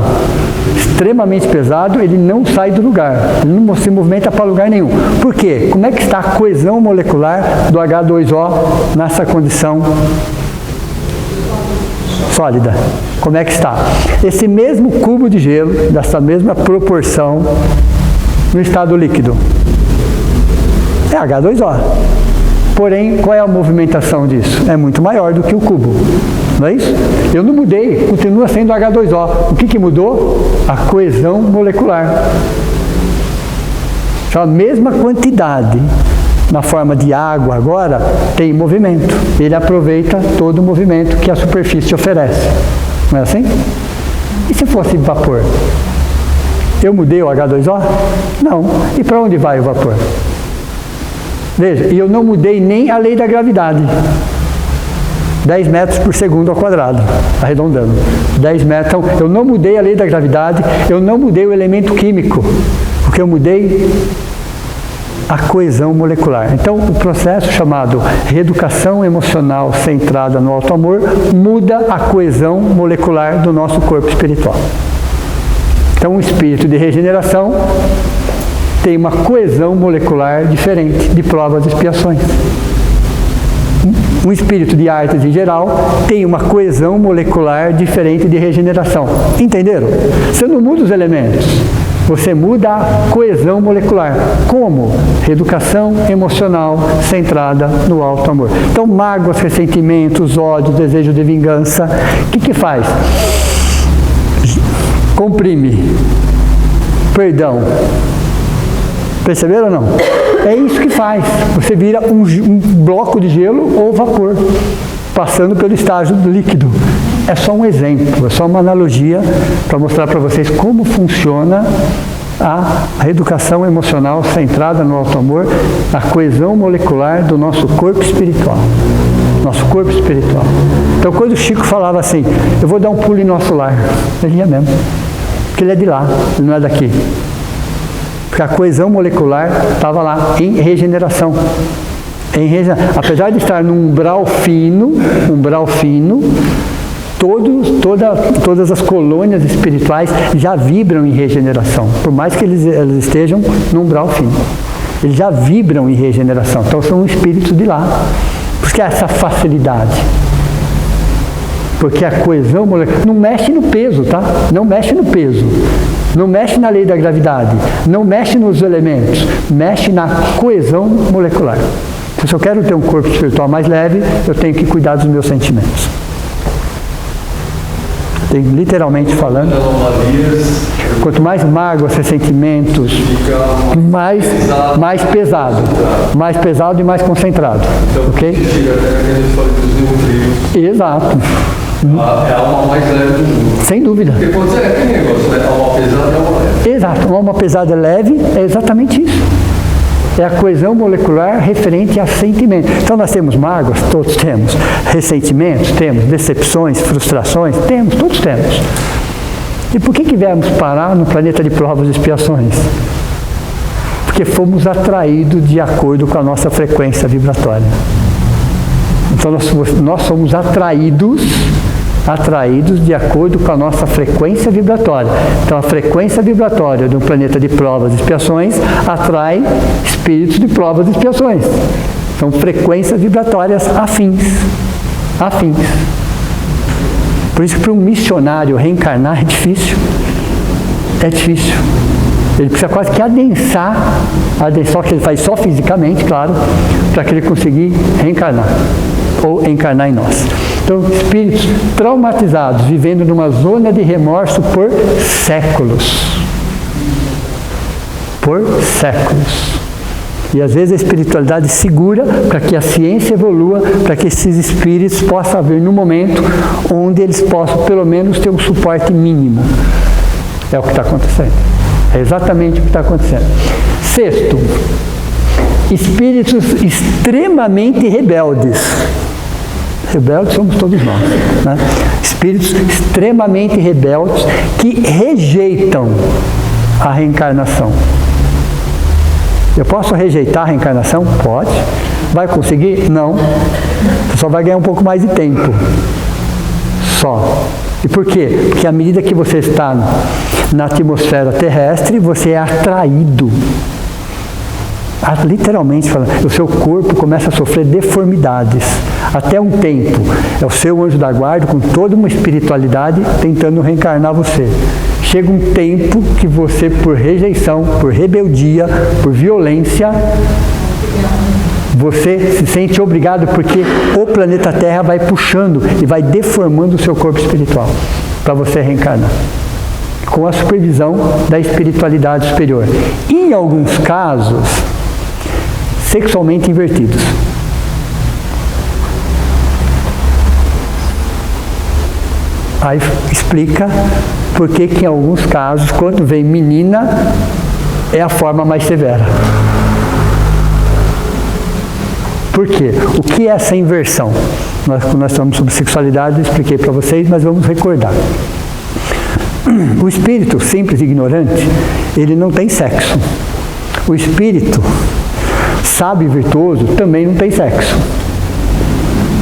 Extremamente pesado, ele não sai do lugar. Ele não se movimenta para lugar nenhum. Por quê? Como é que está a coesão molecular do H2O nessa condição sólida? Como é que está? Esse mesmo cubo de gelo, dessa mesma proporção, no estado líquido, é H2O. Porém, qual é a movimentação disso? É muito maior do que o cubo. Não é isso? Eu não mudei, continua sendo H2O. O que mudou? A coesão molecular. Então, a mesma quantidade na forma de água agora tem movimento. Ele aproveita todo o movimento que a superfície oferece. Não é assim? E se fosse vapor? Eu mudei o H2O? Não. E para onde vai o vapor? Veja, e eu não mudei nem a lei da gravidade. 10 metros por segundo ao quadrado, arredondando. 10 metros. Então, eu não mudei a lei da gravidade, eu não mudei o elemento químico. O que eu mudei? A coesão molecular. Então, o processo chamado reeducação emocional centrada no alto amor muda a coesão molecular do nosso corpo espiritual. Então, o espírito de regeneração tem uma coesão molecular diferente de provas e expiações. Um espírito de artes em geral tem uma coesão molecular diferente de regeneração. Entenderam? Você não muda os elementos, você muda a coesão molecular. Como? Reeducação emocional centrada no alto amor. Então, mágoas, ressentimentos, ódio, desejo de vingança, o que faz? Comprime. Perdão. Perceberam ou não? É isso que faz. Você vira um bloco de gelo ou vapor, passando pelo estágio líquido. É só um exemplo, é só uma analogia para mostrar para vocês como funciona a reeducação emocional centrada no alto amor, a coesão molecular do nosso corpo espiritual. Nosso corpo espiritual. Então, quando o Chico falava assim, eu vou dar um pulo em nosso lar, ele ia mesmo. Porque ele é de lá, ele não é daqui. Porque a coesão molecular estava lá, em regeneração. Apesar de estar num umbral fino, todas as colônias espirituais já vibram em regeneração, por mais que eles estejam num umbral fino. Eles já vibram em regeneração, então são espíritos de lá. Por que essa facilidade? Porque a coesão molecular não mexe no peso, tá? Não mexe no peso. Não mexe na lei da gravidade, não mexe nos elementos, mexe na coesão molecular. Se eu quero ter um corpo espiritual mais leve, eu tenho que cuidar dos meus sentimentos. Tem, literalmente falando, quanto mais mágoas, ressentimentos, mais pesado e mais concentrado. Ok? Exato. É a alma mais leve do mundo. Sem dúvida. Porque quando você tem negócio, né? Alma pesada e alma leve. Exato. Uma alma pesada e leve é exatamente isso. É a coesão molecular referente a sentimentos. Então nós temos mágoas, todos temos. Ressentimentos, temos. Decepções, frustrações, temos, todos temos. E por que viemos parar no planeta de provas e expiações? Porque fomos atraídos de acordo com a nossa frequência vibratória. Então nós somos atraídos de acordo com a nossa frequência vibratória. Então a frequência vibratória de um planeta de provas e expiações atrai espíritos de provas e expiações. São frequências vibratórias afins. Por isso que para um missionário reencarnar é difícil. É difícil. Ele precisa quase que adensar, só que ele faz só fisicamente, claro, para que ele conseguir reencarnar. Ou encarnar em nós. Então, espíritos traumatizados, vivendo numa zona de remorso por séculos. Por séculos. E às vezes a espiritualidade segura para que a ciência evolua, para que esses espíritos possam haver no momento onde eles possam pelo menos ter um suporte mínimo. É o que está acontecendo. É exatamente o que está acontecendo. Sexto, espíritos extremamente rebeldes. rebeldes somos todos nós, né? Espíritos extremamente rebeldes que rejeitam a reencarnação. Eu posso rejeitar a reencarnação? Pode. Vai conseguir? Não. Você só vai ganhar um pouco mais de tempo. Só. E por quê? Porque à medida que você está na atmosfera terrestre, você é atraído. Literalmente falando, o seu corpo começa a sofrer deformidades. Até um tempo, é o seu anjo da guarda com toda uma espiritualidade tentando reencarnar você. Chega um tempo que você, por rejeição, por rebeldia, por violência, você se sente obrigado porque o planeta Terra vai puxando e vai deformando o seu corpo espiritual para você reencarnar, com a supervisão da espiritualidade superior. Em alguns casos, sexualmente invertidos. Aí explica por que em alguns casos, quando vem menina, é a forma mais severa. Por quê? O que é essa inversão? Quando nós estamos sobre sexualidade, eu expliquei para vocês, mas vamos recordar. O espírito simples e ignorante, ele não tem sexo. O espírito sábio e virtuoso também não tem sexo.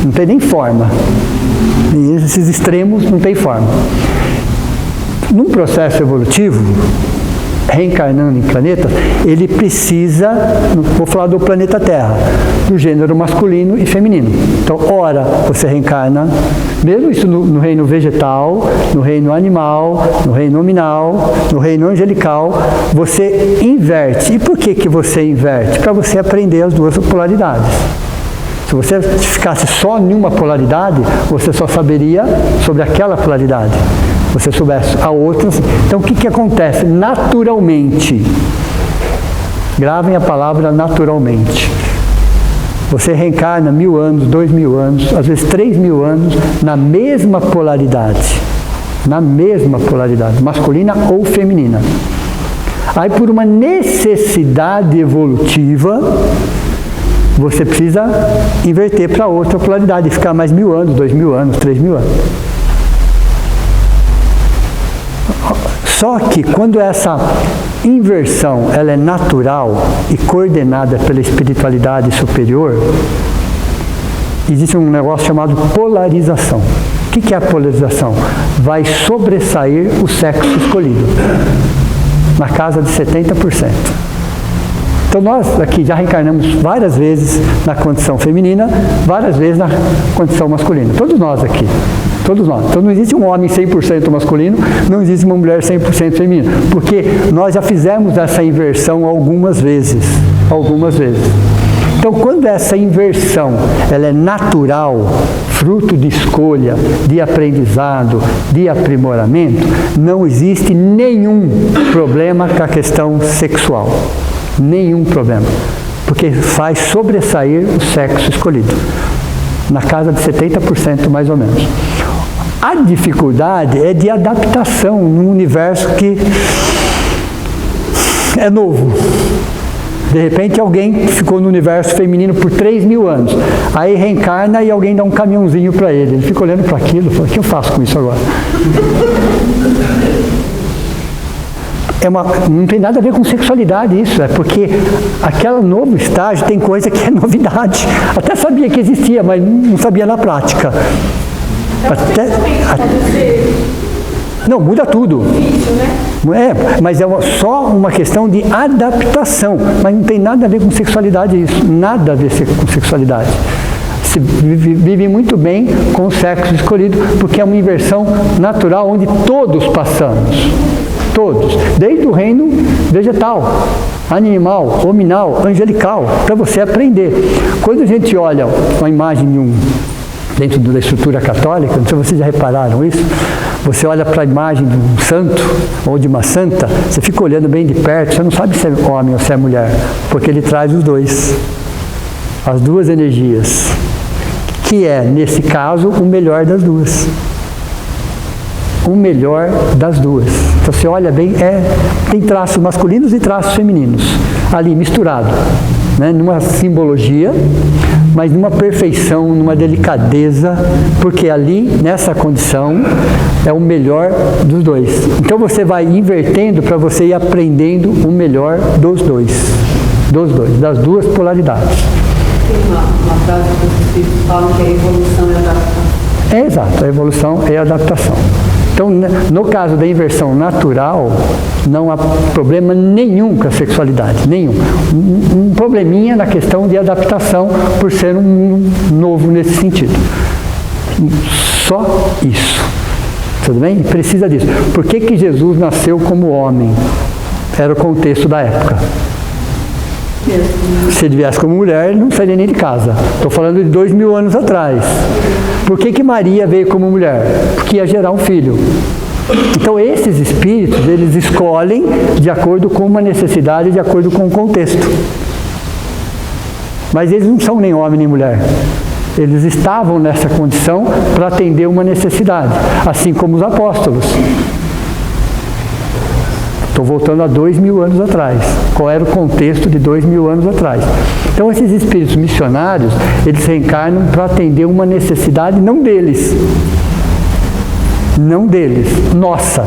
Não tem nem forma. E esses extremos não tem forma. Num processo evolutivo, reencarnando em planetas, ele precisa, vou falar do planeta Terra, do gênero masculino e feminino. Então, ora, você reencarna, mesmo isso no reino vegetal, no reino animal, no reino nominal, no reino angelical, você inverte. E por que você inverte? Para você aprender as duas polaridades. Se você ficasse só em uma polaridade, você só saberia sobre aquela polaridade. Você soubesse a outras. Então, o que acontece? Naturalmente. Gravem a palavra naturalmente. Você reencarna 1000 anos, 2000 anos, às vezes 3000 anos, na mesma polaridade. Na mesma polaridade, masculina ou feminina. Aí, por uma necessidade evolutiva, você precisa inverter para outra polaridade, ficar mais 1000 anos, 2000 anos, 3000 anos. Só que quando essa inversão ela é natural e coordenada pela espiritualidade superior, existe um negócio chamado polarização. O que é a polarização? Vai sobressair o sexo escolhido, na casa de 70%. Então nós aqui já reencarnamos várias vezes na condição feminina, várias vezes na condição masculina. Todos nós aqui. Todos nós. Então não existe um homem 100% masculino, não existe uma mulher 100% feminina. Porque nós já fizemos essa inversão algumas vezes. Algumas vezes. Então quando essa inversão ela é natural, fruto de escolha, de aprendizado, de aprimoramento, não existe nenhum problema com a questão sexual. Nenhum problema, porque faz sobressair o sexo escolhido, na casa de 70% mais ou menos. A dificuldade é de adaptação num universo que é novo. De repente alguém ficou no universo feminino por 3000 anos, aí reencarna e alguém dá um caminhãozinho para ele. Ele fica olhando para aquilo e fala, o que eu faço com isso agora? Não tem nada a ver com sexualidade isso, é porque aquele novo estágio tem coisa que é novidade. Até sabia que existia, mas não sabia na prática. Não, muda tudo. Mas é só uma questão de adaptação, mas não tem nada a ver com sexualidade isso, nada a ver com sexualidade. Se vive muito bem com o sexo escolhido, porque é uma inversão natural onde todos passamos. Todos, desde o reino vegetal, animal, hominal, angelical, para você aprender. Quando a gente olha uma imagem dentro da estrutura católica, não sei se vocês já repararam isso, você olha para a imagem de um santo ou de uma santa, você fica olhando bem de perto, você não sabe se é homem ou se é mulher, porque ele traz os dois, as duas energias, que é, nesse caso, o melhor das duas. O melhor das duas. Então você olha bem, tem traços masculinos e traços femininos ali misturado. né, numa simbologia, mas numa perfeição, numa delicadeza, porque ali, nessa condição, é o melhor dos dois. Então você vai invertendo para você ir aprendendo o melhor dos dois, das duas polaridades. Tem uma frase que os espíritos falam que a evolução é a adaptação. É exato, a evolução é a adaptação. Então, no caso da inversão natural, não há problema nenhum com a sexualidade, nenhum. Um probleminha na questão de adaptação por ser um mundo novo nesse sentido. Só isso. Tudo bem? E precisa disso. Por que Jesus nasceu como homem? Era o contexto da época. Se ele viesse como mulher, ele não sairia nem de casa. Estou falando de 2000 anos atrás. Por que Maria veio como mulher? Porque ia gerar um filho. Então esses espíritos, eles escolhem de acordo com uma necessidade, de acordo com o contexto. Mas eles não são nem homem nem mulher. Eles estavam nessa condição para atender uma necessidade, assim como os apóstolos. Estou voltando a 2000 anos atrás. Qual era o contexto de 2000 anos atrás? Então, esses espíritos missionários, eles reencarnam para atender uma necessidade não deles. Não deles, nossa.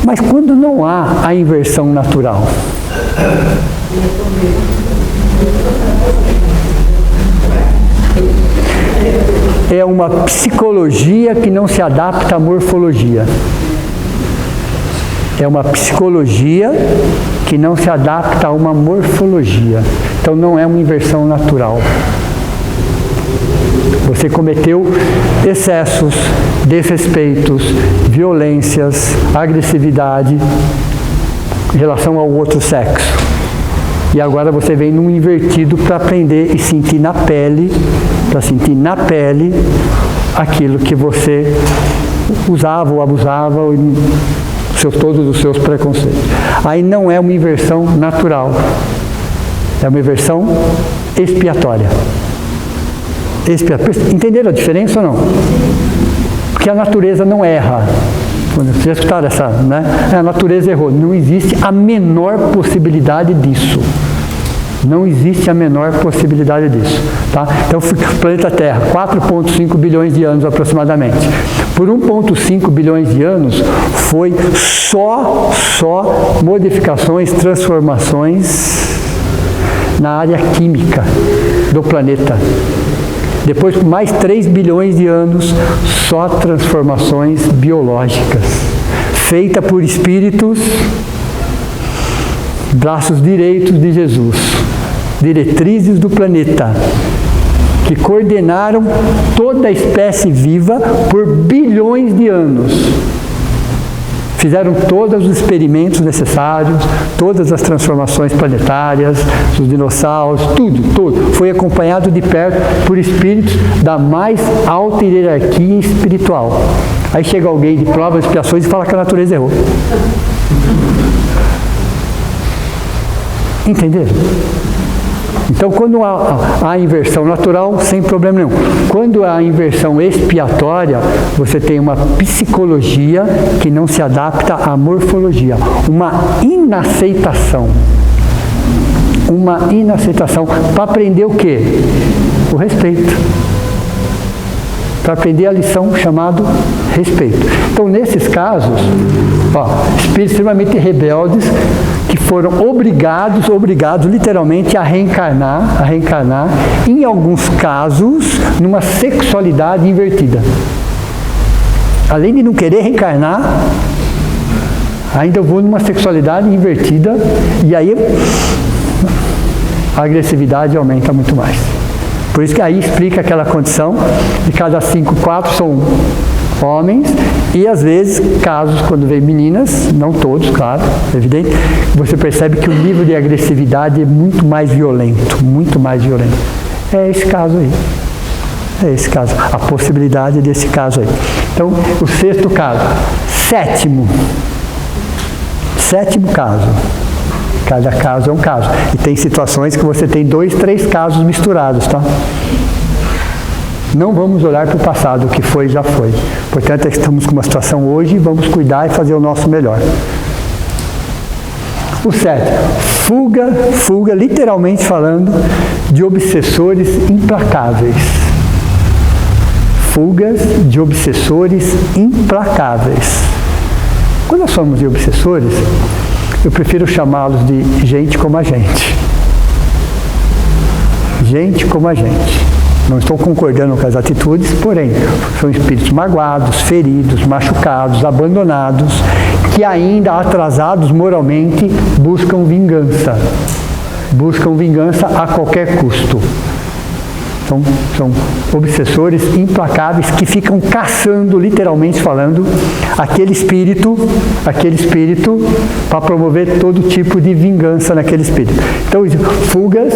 Mas quando não há a inversão natural? É uma psicologia que não se adapta à morfologia. É uma psicologia que não se adapta a uma morfologia. Então não é uma inversão natural. Você cometeu excessos, desrespeitos, violências, agressividade em relação ao outro sexo. E agora você vem num invertido para aprender e sentir na pele, aquilo que você usava ou abusava, todos os seus preconceitos. Aí não é uma inversão natural, é uma inversão expiatória. Entenderam a diferença ou não? Porque a natureza não erra. Vocês já escutaram essa, né? A natureza errou. Não existe a menor possibilidade disso. Não existe a menor possibilidade disso. Tá? Então, o planeta Terra, 4,5 bilhões de anos aproximadamente. Por 1,5 bilhões de anos, foi só modificações, transformações na área química do planeta. Depois, por mais 3 bilhões de anos, só transformações biológicas, feita por espíritos, braços direitos de Jesus, diretrizes do planeta, que coordenaram toda a espécie viva por bilhões de anos. Fizeram todos os experimentos necessários, todas as transformações planetárias, os dinossauros, tudo. Foi acompanhado de perto por espíritos da mais alta hierarquia espiritual. Aí chega alguém de provas, expiações e fala que a natureza errou. Entenderam? Então, quando há a inversão natural, sem problema nenhum. Quando há a inversão expiatória, você tem uma psicologia que não se adapta à morfologia. Uma inaceitação. Uma inaceitação. Para aprender o quê? O respeito. Para aprender a lição chamada respeito. Então, nesses casos, espíritos extremamente rebeldes, que foram obrigados literalmente a reencarnar, em alguns casos, numa sexualidade invertida. Além de não querer reencarnar, ainda vou numa sexualidade invertida, e aí a agressividade aumenta muito mais. Por isso que aí explica aquela condição de cada 5, 4 são homens, e às vezes, casos quando vem meninas, não todos, claro, é evidente, você percebe que o nível de agressividade é muito mais violento, muito mais violento. É esse caso aí. É esse caso, a possibilidade desse caso aí. Então, o sexto caso. Sétimo caso. Cada caso é um caso. E tem situações que você tem 2, 3 casos misturados, tá? Não vamos olhar para o passado, o que foi, já foi. Portanto, estamos com uma situação hoje e vamos cuidar e fazer o nosso melhor. O 7, fuga, literalmente falando, de obsessores implacáveis. Fugas de obsessores implacáveis. Quando nós falamos de obsessores, eu prefiro chamá-los de gente como a gente. Gente como a gente. Não estou concordando com as atitudes, porém, são espíritos magoados, feridos, machucados, abandonados, que ainda atrasados moralmente buscam vingança. Buscam vingança a qualquer custo. São obsessores implacáveis que ficam caçando, literalmente falando, aquele espírito para promover todo tipo de vingança naquele espírito. Então, fugas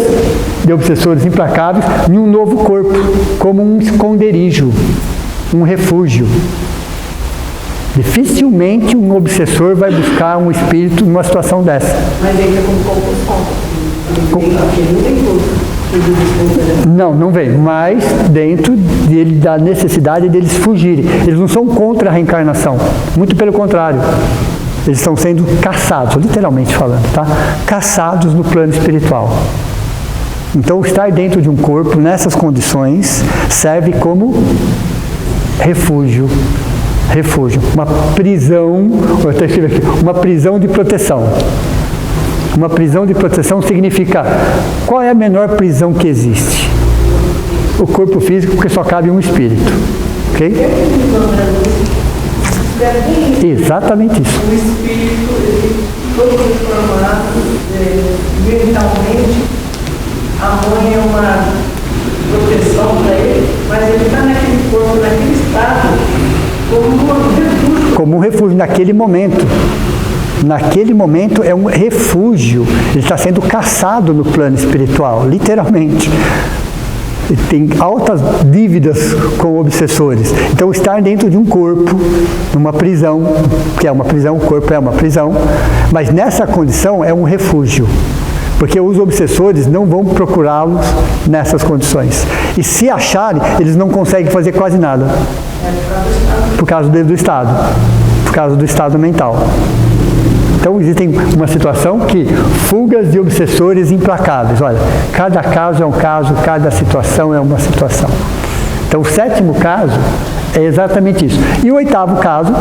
de obsessores implacáveis em um novo corpo, como um esconderijo, um refúgio. Dificilmente um obsessor vai buscar um espírito numa situação dessa. Mas ele é como compulsão. Ele não tem tudo. Não vem, mas dentro da necessidade deles fugirem. Eles não são contra a reencarnação, muito pelo contrário. Eles estão sendo caçados, literalmente falando, tá? Caçados no plano espiritual. Então, estar dentro de um corpo, nessas condições, serve como refúgio. Uma prisão, vou até escrever aqui, uma prisão de proteção. Uma prisão de proteção significa, qual é a menor prisão que existe? O corpo físico, porque só cabe um espírito. Ok? Exatamente isso. O espírito, ele foi transformado mentalmente, a mãe é uma proteção para ele, mas ele está naquele corpo, naquele estado, como um refúgio. Como um refúgio naquele momento. Naquele momento é um refúgio. Ele está sendo caçado no plano espiritual, literalmente. Ele tem altas dívidas com obsessores. Então, estar dentro de um corpo, numa prisão, que é uma prisão, o corpo é uma prisão, mas nessa condição é um refúgio. Porque os obsessores não vão procurá-los nessas condições. E se acharem, eles não conseguem fazer quase nada. Por causa do estado. Por causa do estado mental. Então, existe uma situação que fugas de obsessores implacáveis. Olha, cada caso é um caso, cada situação é uma situação. Então, o 7º caso é exatamente isso. E o 8º caso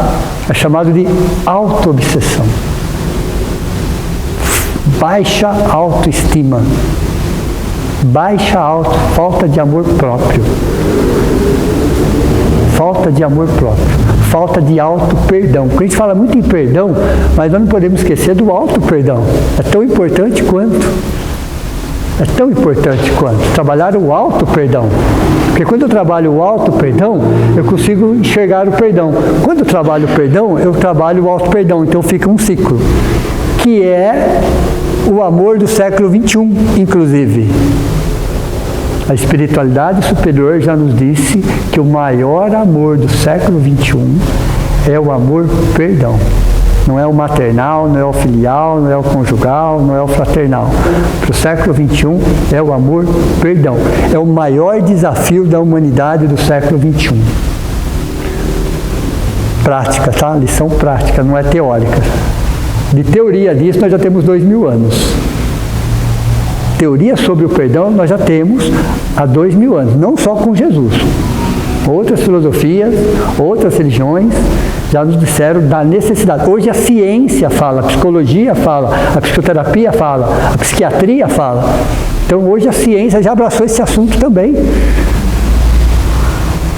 é chamado de auto-obsessão. Baixa autoestima. Falta de amor próprio. Falta de amor próprio. Falta de auto-perdão. Porque a gente fala muito em perdão, mas nós não podemos esquecer do auto-perdão. É tão importante quanto. Trabalhar o auto-perdão. Porque quando eu trabalho o auto-perdão, eu consigo enxergar o perdão. Quando eu trabalho o perdão, eu trabalho o auto-perdão. Então fica um ciclo. Que é o amor do século XXI, inclusive. A espiritualidade superior já nos disse que o maior amor do século XXI é o amor perdão. Não é o maternal, não é o filial, não é o conjugal, não é o fraternal. Para o século XXI é o amor perdão. É o maior desafio da humanidade do século XXI. Prática, tá? Lição prática, não é teórica. De teoria disso nós já temos 2000 anos. Teoria sobre o perdão nós já temos há 2000 anos, não só com Jesus. Outras filosofias, outras religiões já nos disseram da necessidade. Hoje a ciência fala, a psicologia fala, a psicoterapia fala, a psiquiatria fala. Então hoje a ciência já abraçou esse assunto também.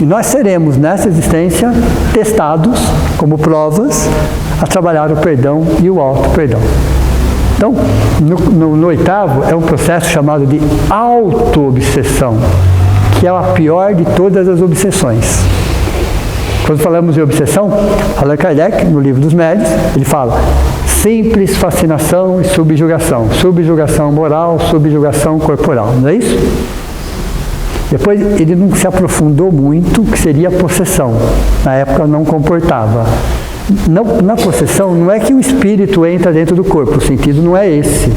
E nós seremos, nessa existência, testados como provas a trabalhar o perdão e o auto-perdão. Então, no 8º é um processo chamado de auto-obsessão, que é a pior de todas as obsessões. Quando falamos de obsessão, Allan Kardec, no livro dos Médiuns, ele fala simples fascinação e subjugação moral, subjugação corporal, não é isso? Depois ele não se aprofundou muito, que seria a possessão. Na época não comportava. Na possessão, não é que o espírito entra dentro do corpo, o sentido não é esse.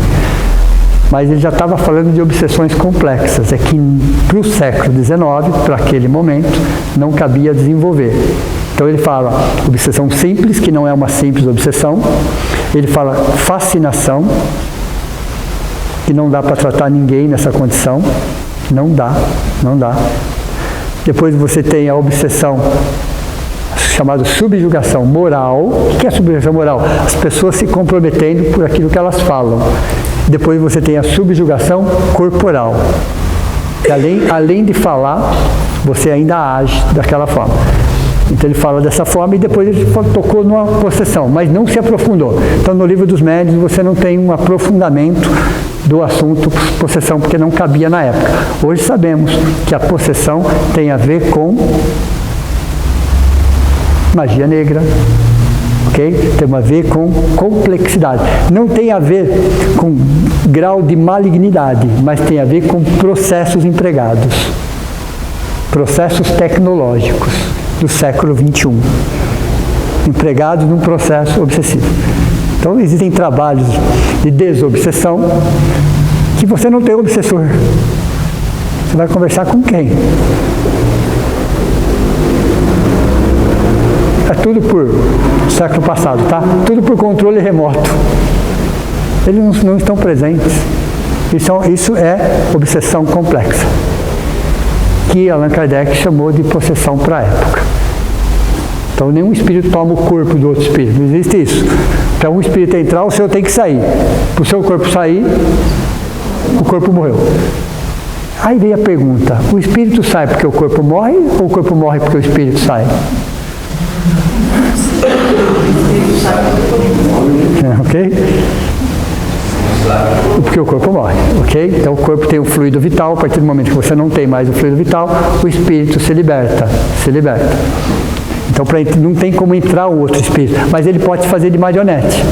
Mas ele já estava falando de obsessões complexas. É que para o século XIX, para aquele momento, não cabia desenvolver. Então ele fala obsessão simples, que não é uma simples obsessão. Ele fala fascinação, que não dá para tratar ninguém nessa condição. Não dá. Depois você tem a obsessão chamada subjugação moral. O que é subjugação moral? As pessoas se comprometendo por aquilo que elas falam. Depois você tem a subjugação corporal. E além de falar, você ainda age daquela forma. Então ele fala dessa forma e depois ele tocou numa possessão, mas não se aprofundou. Então no livro dos médiuns você não tem um aprofundamento do assunto possessão, porque não cabia na época. Hoje sabemos que a possessão tem a ver com magia negra, ok? Tem a ver com complexidade. Não tem a ver com grau de malignidade, mas tem a ver com processos empregados. Processos tecnológicos do século XXI, empregados num processo obsessivo. Então existem trabalhos de desobsessão que você não tem obsessor. Você vai conversar com quem? É tudo por século passado, tá? Tudo por controle remoto. Eles não estão presentes. Isso é obsessão complexa, que Allan Kardec chamou de possessão para a época. Então nenhum espírito toma o corpo do outro espírito, não existe isso. Para um espírito entrar, o seu tem que sair. Para o seu corpo sair, o corpo morreu. Aí vem a pergunta, o espírito sai porque o corpo morre ou o corpo morre porque o espírito sai? Ok? Porque o corpo morre, ok? Então o corpo tem o fluido vital, a partir do momento que você não tem mais o fluido vital, o espírito se liberta. Então não tem como entrar o outro espírito, mas ele pode fazer de marionete.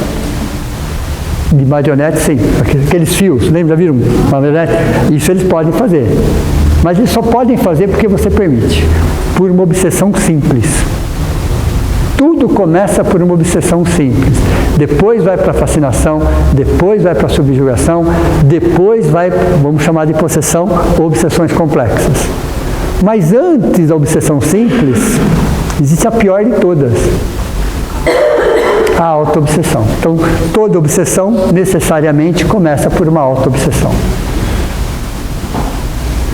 De marionete, sim. Aqueles fios, lembra? Viram? Marionete? Isso eles podem fazer. Mas eles só podem fazer porque você permite. Por uma obsessão simples. Tudo começa por uma obsessão simples. Depois vai para a fascinação, depois vai para a subjugação, depois vai, vamos chamar de possessão, ou obsessões complexas. Mas antes da obsessão simples, existe a pior de todas. A auto-obsessão. Então, toda obsessão necessariamente começa por uma auto-obsessão.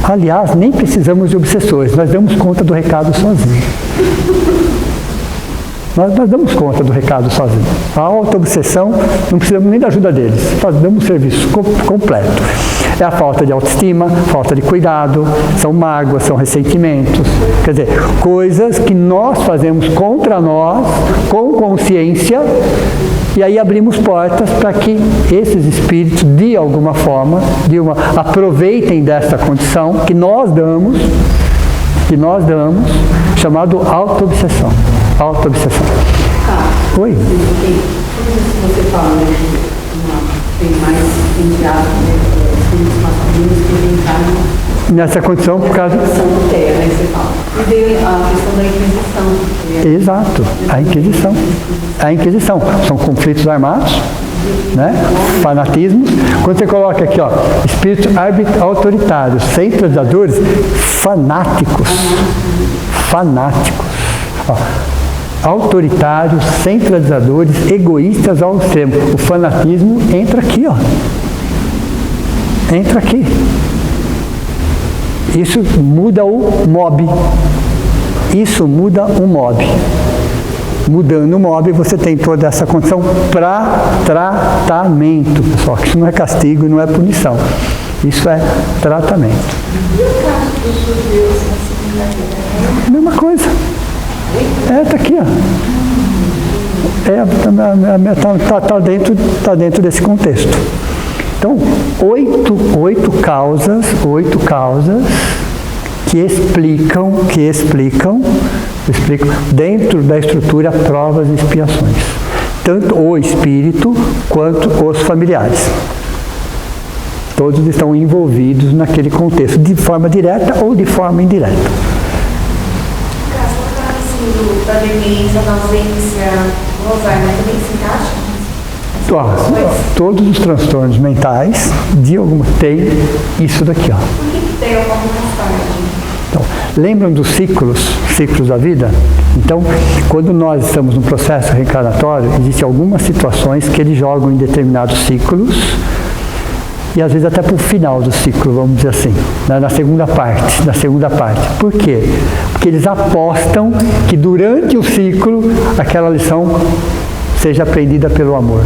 Aliás, nem precisamos de obsessores, nós damos conta do recado sozinhos. Nós damos conta do recado sozinhos. A auto-obsessão, não precisamos nem da ajuda deles, nós damos um serviço completo. É a falta de autoestima, falta de cuidado, são mágoas, são ressentimentos, quer dizer, coisas que nós fazemos contra nós, com consciência, e aí abrimos portas para que esses espíritos, de alguma forma, aproveitem desta condição que nós damos, chamado auto-obsessão. Auto-obsessão. Oi? Você fala, né, que tem mais enviado, espíritos masculinos que entraram nessa condição por causa da Inquisição do Terra, né, você fala. E veio a questão da Inquisição. Exato, a Inquisição. São conflitos armados, né? Fanatismos. Quando você coloca aqui, ó, espíritos autoritários, centralizadores, fanáticos. Ó, autoritários, centralizadores, egoístas ao extremo. O fanatismo entra aqui, ó. Entra aqui. Isso muda o mob. Isso muda o mob. Mudando o mob, você tem toda essa condição para tratamento, pessoal. Isso não é castigo, não é punição. Isso é tratamento. E o caso dos judeus na segunda-feira? Mesma coisa. Tá aqui, ó. Tá dentro desse contexto. Então, oito causas que explicam dentro da estrutura provas e expiações. Tanto o espírito quanto os familiares. Todos estão envolvidos naquele contexto, de forma direta ou de forma indireta. Da demência, da ausência, do Alzheimer também se encaixa? Todos os transtornos mentais, de alguma, tem isso daqui, ó. Por que tem alguma mais tarde? Então, Lembram dos ciclos da vida? Então, quando nós estamos num processo reencarnatório, existem algumas situações que eles jogam em determinados ciclos, e às vezes até para o final do ciclo, vamos dizer assim, na segunda parte. Por quê? Porque eles apostam que durante o ciclo aquela lição seja aprendida pelo amor.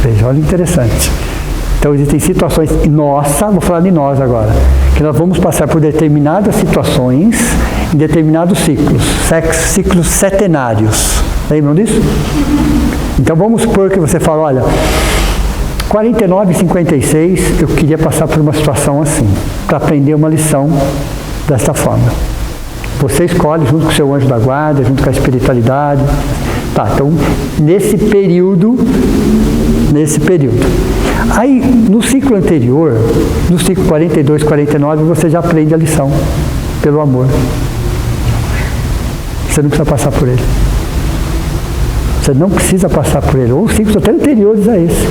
Veja, olha interessante. Então existem situações, vou falar de nós agora, que nós vamos passar por determinadas situações em determinados ciclos setenários. Lembram disso? Então vamos supor que você fala, olha, 49 e 56, eu queria passar por uma situação assim, para aprender uma lição desta forma. Você escolhe junto com o seu anjo da guarda, junto com a espiritualidade. Tá, então, nesse período, aí no ciclo anterior, no ciclo 42, 49, você já aprende a lição pelo amor. Você não precisa passar por ele. Você não precisa passar por ele. Ou ciclos até anteriores a esse.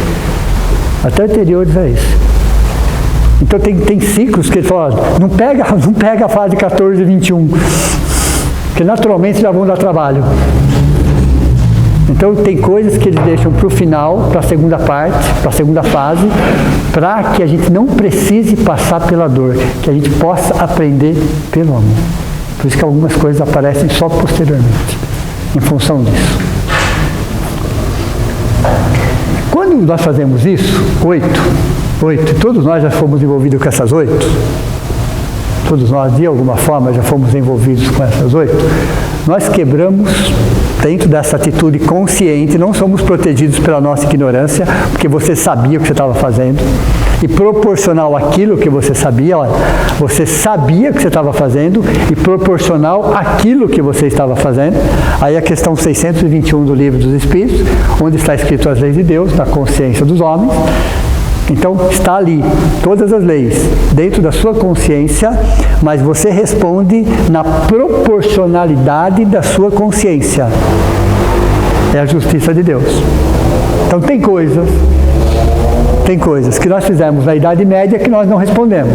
Então tem ciclos que ele fala, não pega a fase 14 e 21, que naturalmente já vão dar trabalho. Então tem coisas que eles deixam para o final, para a segunda parte, para a segunda fase, para que a gente não precise passar pela dor, que a gente possa aprender pelo amor. Por isso que algumas coisas aparecem só posteriormente, em função disso. Quando nós fazemos isso, 8, todos nós já fomos envolvidos com essas 8, todos nós de alguma forma já fomos envolvidos com essas 8, nós quebramos, dentro dessa atitude consciente, não somos protegidos pela nossa ignorância, porque você sabia o que você estava fazendo, e proporcional àquilo que você sabia, olha, você sabia o que você estava fazendo, e proporcional àquilo que você estava fazendo, aí a questão 621 do Livro dos Espíritos, onde está escrito as leis de Deus, na consciência dos homens. Então, está ali, todas as leis, dentro da sua consciência, mas você responde na proporcionalidade da sua consciência. É a justiça de Deus. Então, tem coisas que nós fizemos na Idade Média que nós não respondemos,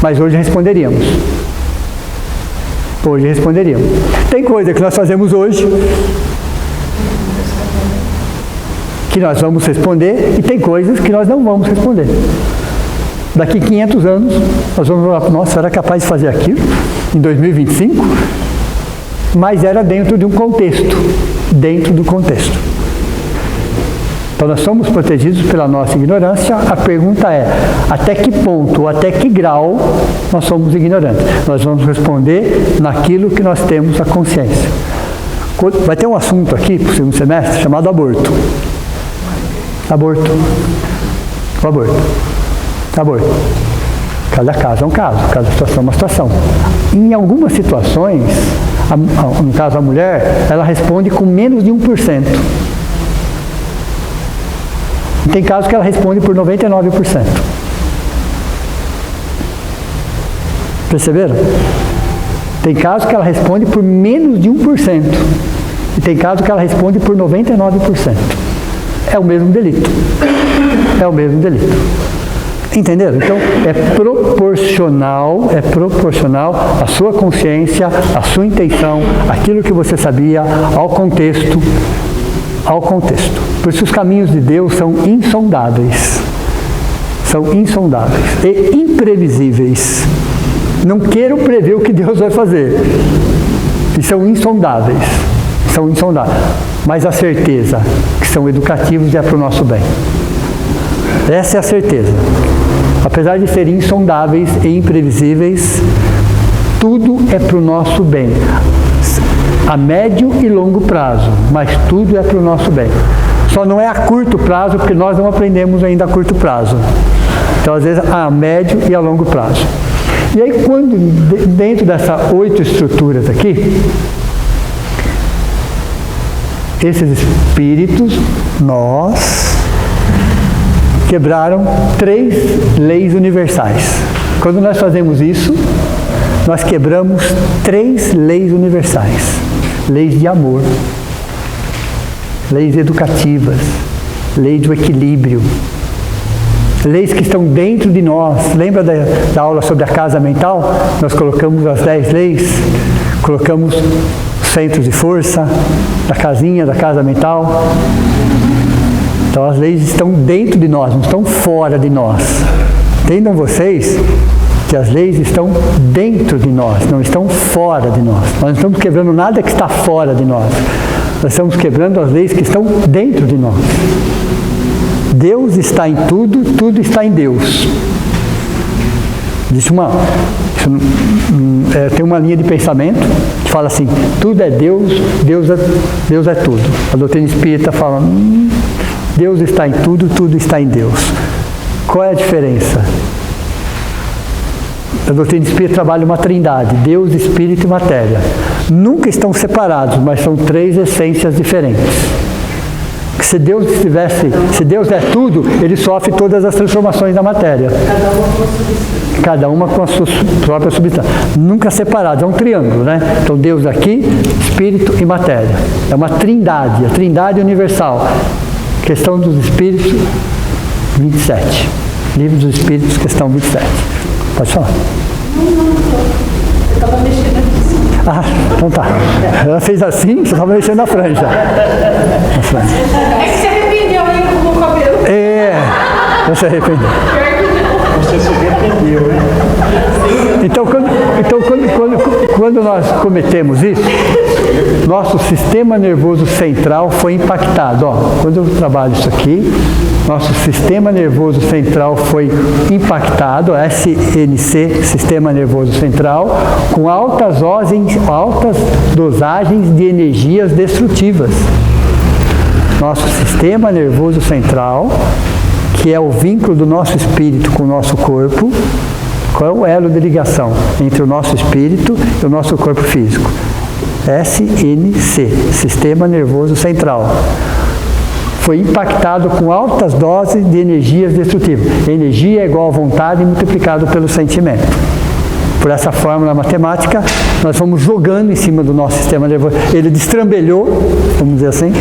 mas hoje responderíamos. Tem coisa que nós fazemos hoje que nós vamos responder, e tem coisas que nós não vamos responder. Daqui 500 anos, nós vamos falar, nossa, era capaz de fazer aquilo em 2025? Mas era dentro de um contexto. Então nós somos protegidos pela nossa ignorância. A pergunta é, até que ponto, ou até que grau nós somos ignorantes? Nós vamos responder naquilo que nós temos a consciência. Vai ter um assunto aqui, para o segundo semestre, chamado aborto. Aborto. Cada caso é um caso, cada situação é uma situação. Em algumas situações, no caso a mulher, ela responde com menos de 1%. E tem casos que ela responde por 99%. Perceberam? Tem casos que ela responde por menos de 1%. E tem casos que ela responde por 99%. É o mesmo delito. Entenderam? Então, é proporcional à sua consciência, à sua intenção, aquilo que você sabia, ao contexto. Por isso os caminhos de Deus são insondáveis. E imprevisíveis. Não quero prever o que Deus vai fazer. E são insondáveis. Mas a certeza que são educativos e é para o nosso bem. Essa é a certeza. Apesar de serem insondáveis e imprevisíveis, tudo é para o nosso bem. A médio e longo prazo, mas tudo é para o nosso bem. Só não é a curto prazo, porque nós não aprendemos ainda a curto prazo. Então, às vezes, a médio e a longo prazo. E aí, quando, dentro dessas 8 estruturas aqui, esses espíritos, nós, quebraram 3 leis universais. Quando nós fazemos isso, nós quebramos 3 leis universais. Leis de amor, leis educativas, lei do equilíbrio. Leis que estão dentro de nós. Lembra da aula sobre a casa mental? Nós colocamos as 10 leis, colocamos centros de força, da casinha, da casa mental. Então as leis estão dentro de nós, não estão fora de nós. Entendam vocês que as leis estão dentro de nós, não estão fora de nós. Nós não estamos quebrando nada que está fora de nós. Nós estamos quebrando as leis que estão dentro de nós. Deus está em tudo, tudo está em Deus. Tem uma linha de pensamento que fala assim, tudo é Deus, Deus é tudo. A doutrina espírita fala, Deus está em tudo, tudo está em Deus. Qual é a diferença? A doutrina espírita trabalha uma trindade, Deus, Espírito e Matéria. Nunca estão separados, mas são 3 essências diferentes. Se Deus é tudo, Ele sofre todas as transformações da matéria. Cada uma com a sua própria substância. Nunca separados, é um triângulo, né? Então Deus aqui, Espírito e Matéria. É uma trindade, a trindade universal. Questão dos Espíritos, 27. Livro dos Espíritos, questão 27. Pode falar. Eu estava mexendo aqui. Ah, então tá. Ela fez assim, você estava mexendo na franja. É que se arrependeu aí com o cabelo. Você se arrependeu. Você se arrependeu, né? Então, quando nós cometemos isso, nosso sistema nervoso central foi impactado. Quando eu trabalho isso aqui, nosso sistema nervoso central foi impactado, SNC, Sistema Nervoso Central, com altas dosagens de energias destrutivas. Nosso sistema nervoso central, que é o vínculo do nosso espírito com o nosso corpo. Qual é o elo de ligação entre o nosso espírito e o nosso corpo físico? SNC, Sistema Nervoso Central. Foi impactado com altas doses de energias destrutivas. Energia é igual a vontade multiplicado pelo sentimento. Por essa fórmula matemática, nós fomos jogando em cima do nosso sistema nervoso. Ele destrambelhou, vamos dizer assim,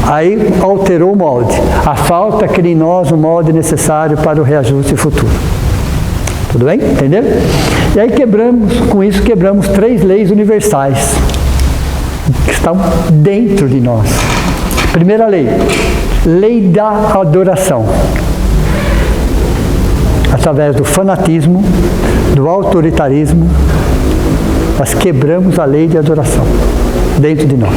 aí alterou o molde. A falta cria em nós o molde necessário para o reajuste futuro. Tudo bem? Entenderam? E aí com isso quebramos 3 leis universais que estão dentro de nós. Primeira lei, lei da adoração. Através do fanatismo, do autoritarismo, nós quebramos a lei de adoração dentro de nós.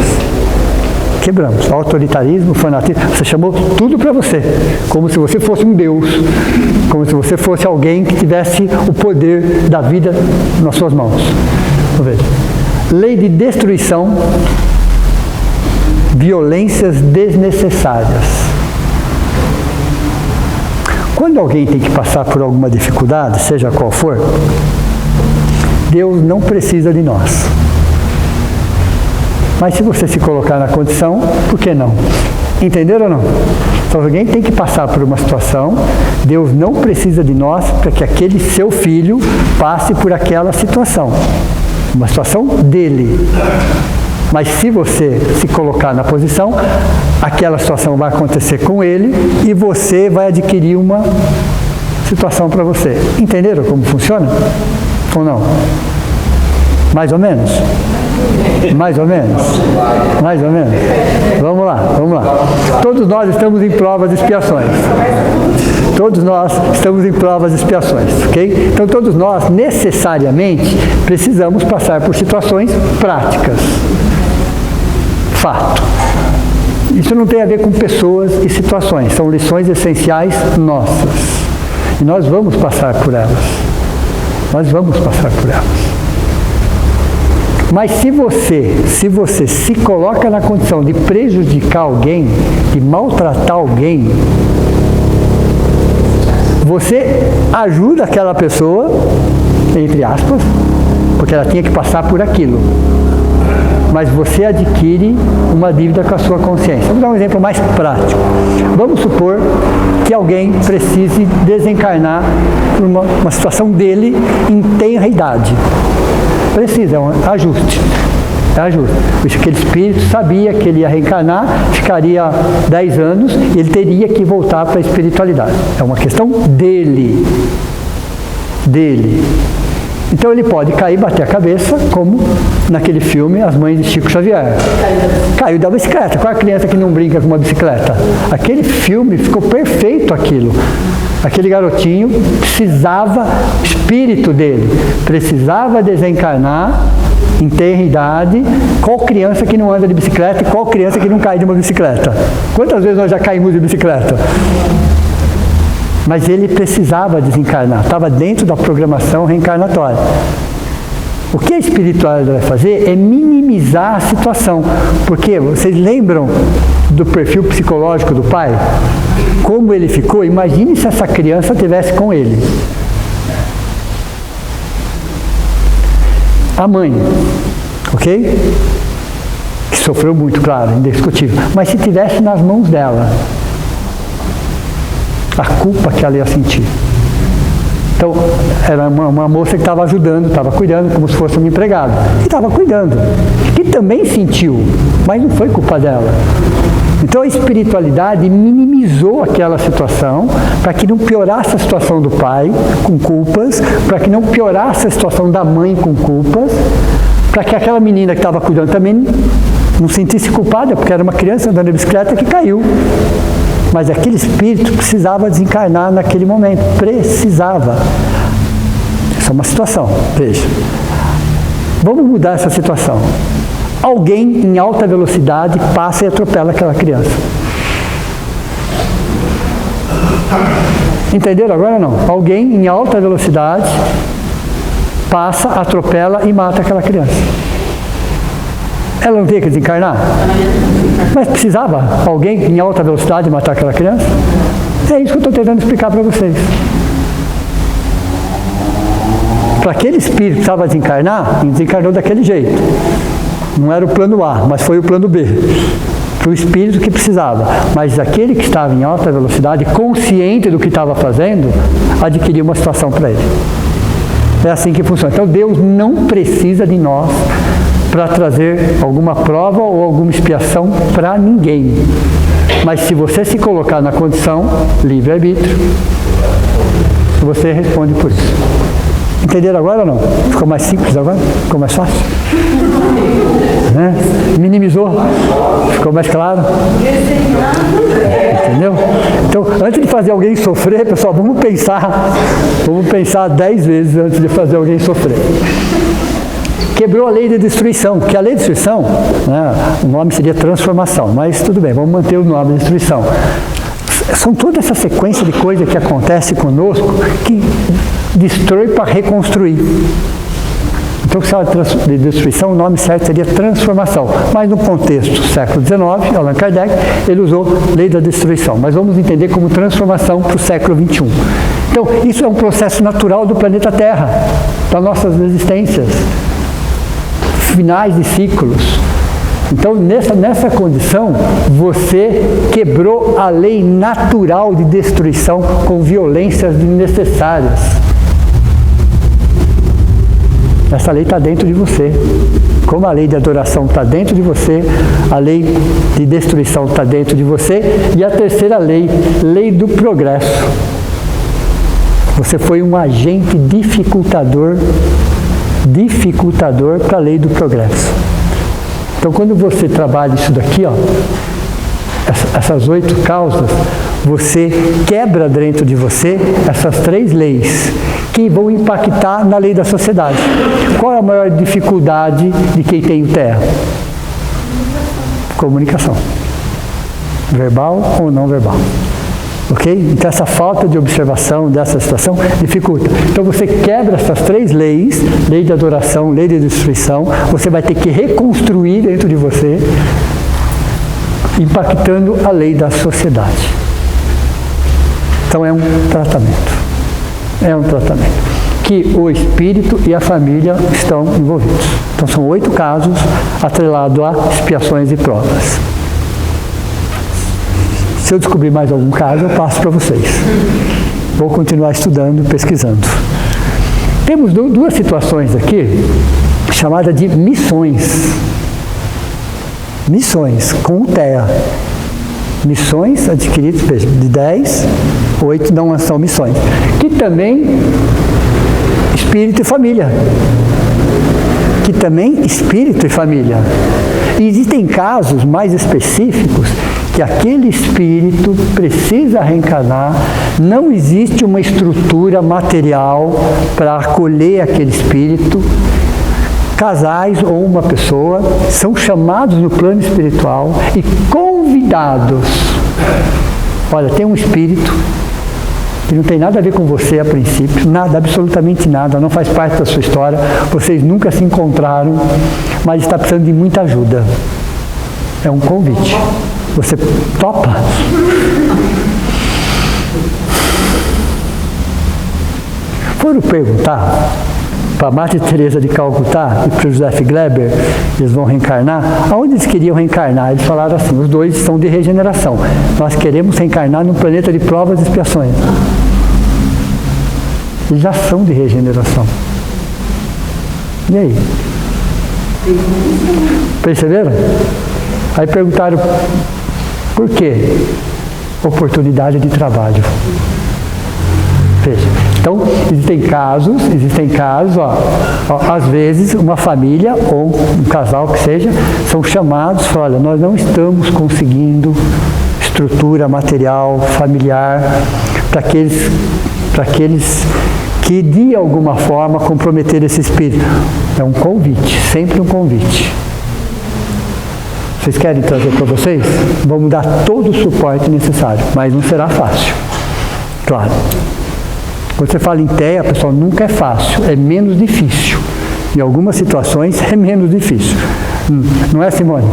Quebramos. Autoritarismo, fanatismo, você chamou tudo para você, como se você fosse um Deus, como se você fosse alguém que tivesse o poder da vida nas suas mãos. Vamos ver. Lei de destruição, violências desnecessárias. Quando alguém tem que passar por alguma dificuldade, seja qual for, Deus não precisa de nós. Mas se você se colocar na condição, por que não? Entenderam ou não? Então, alguém tem que passar por uma situação, Deus não precisa de nós para que aquele seu filho passe por aquela situação. Uma situação dele. Mas se você se colocar na posição, aquela situação vai acontecer com ele e você vai adquirir uma situação para você. Entenderam como funciona? Ou não? Mais ou menos? Mais ou menos? Mais ou menos? Vamos lá. Todos nós estamos em provas e expiações. Todos nós estamos em provas e expiações, ok? Então todos nós, necessariamente, precisamos passar por situações práticas. Fato. Isso não tem a ver com pessoas e situações, são lições essenciais nossas. E nós vamos passar por elas. Mas se você se coloca na condição de prejudicar alguém, de maltratar alguém, você ajuda aquela pessoa, entre aspas, porque ela tinha que passar por aquilo. Mas você adquire uma dívida com a sua consciência. Vamos dar um exemplo mais prático. Vamos supor que alguém precise desencarnar por uma situação dele em tenra idade. Precisa, é um ajuste. Era justo. Por isso aquele espírito sabia que ele ia reencarnar, ficaria 10 anos e ele teria que voltar para a espiritualidade. É uma questão dele. Então ele pode cair, bater a cabeça, como naquele filme As Mães de Chico Xavier. Caiu da bicicleta. Qual é a criança que não brinca com uma bicicleta? Aquele filme ficou perfeito aquilo. Aquele garotinho precisava, o espírito dele precisava desencarnar em tenra idade. Qual criança que não anda de bicicleta e qual criança que não cai de uma bicicleta? Quantas vezes nós já caímos de bicicleta? Mas ele precisava desencarnar, estava dentro da programação reencarnatória. O que a espiritualidade vai fazer é minimizar a situação. Porque vocês lembram do perfil psicológico do pai? Como ele ficou? Imagine se essa criança estivesse com ele. A mãe, ok? Que sofreu muito, claro, indiscutível. Mas se estivesse nas mãos dela, a culpa que ela ia sentir. Então, era uma moça que estava ajudando, estava cuidando, como se fosse um empregado. E estava cuidando. Que também sentiu, mas não foi culpa dela. Então, a espiritualidade minimizou aquela situação para que não piorasse a situação do pai com culpas, para que não piorasse a situação da mãe com culpas, para que aquela menina que estava cuidando também não sentisse culpada, porque era uma criança andando de bicicleta que caiu. Mas aquele espírito precisava desencarnar naquele momento. Precisava. Essa é uma situação. Veja. Vamos mudar essa situação. Alguém em alta velocidade passa e atropela aquela criança. Entenderam agora ou não? Alguém em alta velocidade passa, atropela e mata aquela criança. Ela não tinha que desencarnar? Mas precisava alguém em alta velocidade matar aquela criança? É isso que eu estou tentando explicar para vocês. Para aquele espírito que estava a desencarnar, ele desencarnou daquele jeito. Não era o plano A, mas foi o plano B. Para o espírito que precisava. Mas aquele que estava em alta velocidade, consciente do que estava fazendo, adquiriu uma situação para ele. É assim que funciona. Então Deus não precisa de nós para trazer alguma prova ou alguma expiação para ninguém. Mas se você se colocar na condição, livre-arbítrio, você responde por isso. Entenderam agora ou não? Ficou mais simples agora? Ficou mais fácil? Né? Minimizou? Ficou mais claro? Entendeu? Então, antes de fazer alguém sofrer, pessoal, vamos pensar 10 vezes antes de fazer alguém sofrer. Quebrou a lei da destruição, que a lei da destruição, né, o nome seria transformação, mas tudo bem, vamos manter o nome de destruição. São toda essa sequência de coisas que acontece conosco que destrói para reconstruir. Então, se fala de destruição, o nome certo seria transformação. Mas no contexto século XIX, Allan Kardec, ele usou lei da destruição. Mas vamos entender como transformação para o século XXI. Então, isso é um processo natural do planeta Terra, das nossas existências. Finais de ciclos. Então, nessa condição, você quebrou a lei natural de destruição com violências desnecessárias. Essa lei está dentro de você. Como a lei de adoração está dentro de você, a lei de destruição está dentro de você, e a terceira lei, lei do progresso. Você foi um agente dificultador para a lei do progresso. Então, quando você trabalha isso daqui, ó, essas 8 causas, você quebra dentro de você essas 3 leis que vão impactar na lei da sociedade. Qual é a maior dificuldade de quem tem o terra? Comunicação. Verbal ou não verbal. Ok? Então, essa falta de observação dessa situação dificulta. Então, você quebra essas 3 leis, lei de adoração, lei de destruição, você vai ter que reconstruir dentro de você, impactando a lei da sociedade. Então, é um tratamento. É um tratamento que o espírito e a família estão envolvidos. Então, são 8 casos atrelados a expiações e provas. Se eu descobrir mais algum caso, eu passo para vocês. Vou continuar estudando, pesquisando. Temos 2 situações aqui, chamadas de missões. Missões, com o TEA. Missões adquiridas, veja, de 10, 8 não são missões. Que também, espírito e família. Que também, espírito e família. E existem casos mais específicos que aquele espírito precisa reencarnar, não existe uma estrutura material para acolher aquele espírito. Casais ou uma pessoa são chamados no plano espiritual e convidados. Olha, tem um espírito que não tem nada a ver com você a princípio, nada, absolutamente nada, não faz parte da sua história, vocês nunca se encontraram, mas está precisando de muita ajuda. É um convite. Você topa? Foram perguntar para Madre Teresa de Calcutá e para o José Gleber, eles vão reencarnar, aonde eles queriam reencarnar? Eles falaram assim, os dois são de regeneração. Nós queremos reencarnar num planeta de provas e expiações. Eles já são de regeneração. E aí? Perceberam? Aí perguntaram, por quê? Oportunidade de trabalho. Veja. Então, existem casos, às vezes uma família ou um casal que seja, são chamados, falam, olha, nós não estamos conseguindo estrutura material, familiar, para aqueles que de alguma forma comprometeram esse espírito. É um convite, sempre um convite. Vocês querem trazer para vocês? Vamos dar todo o suporte necessário, mas não será fácil, claro. Quando você fala em TEA, pessoal, nunca é fácil, é menos difícil. Em algumas situações é menos difícil. Não é, Simone?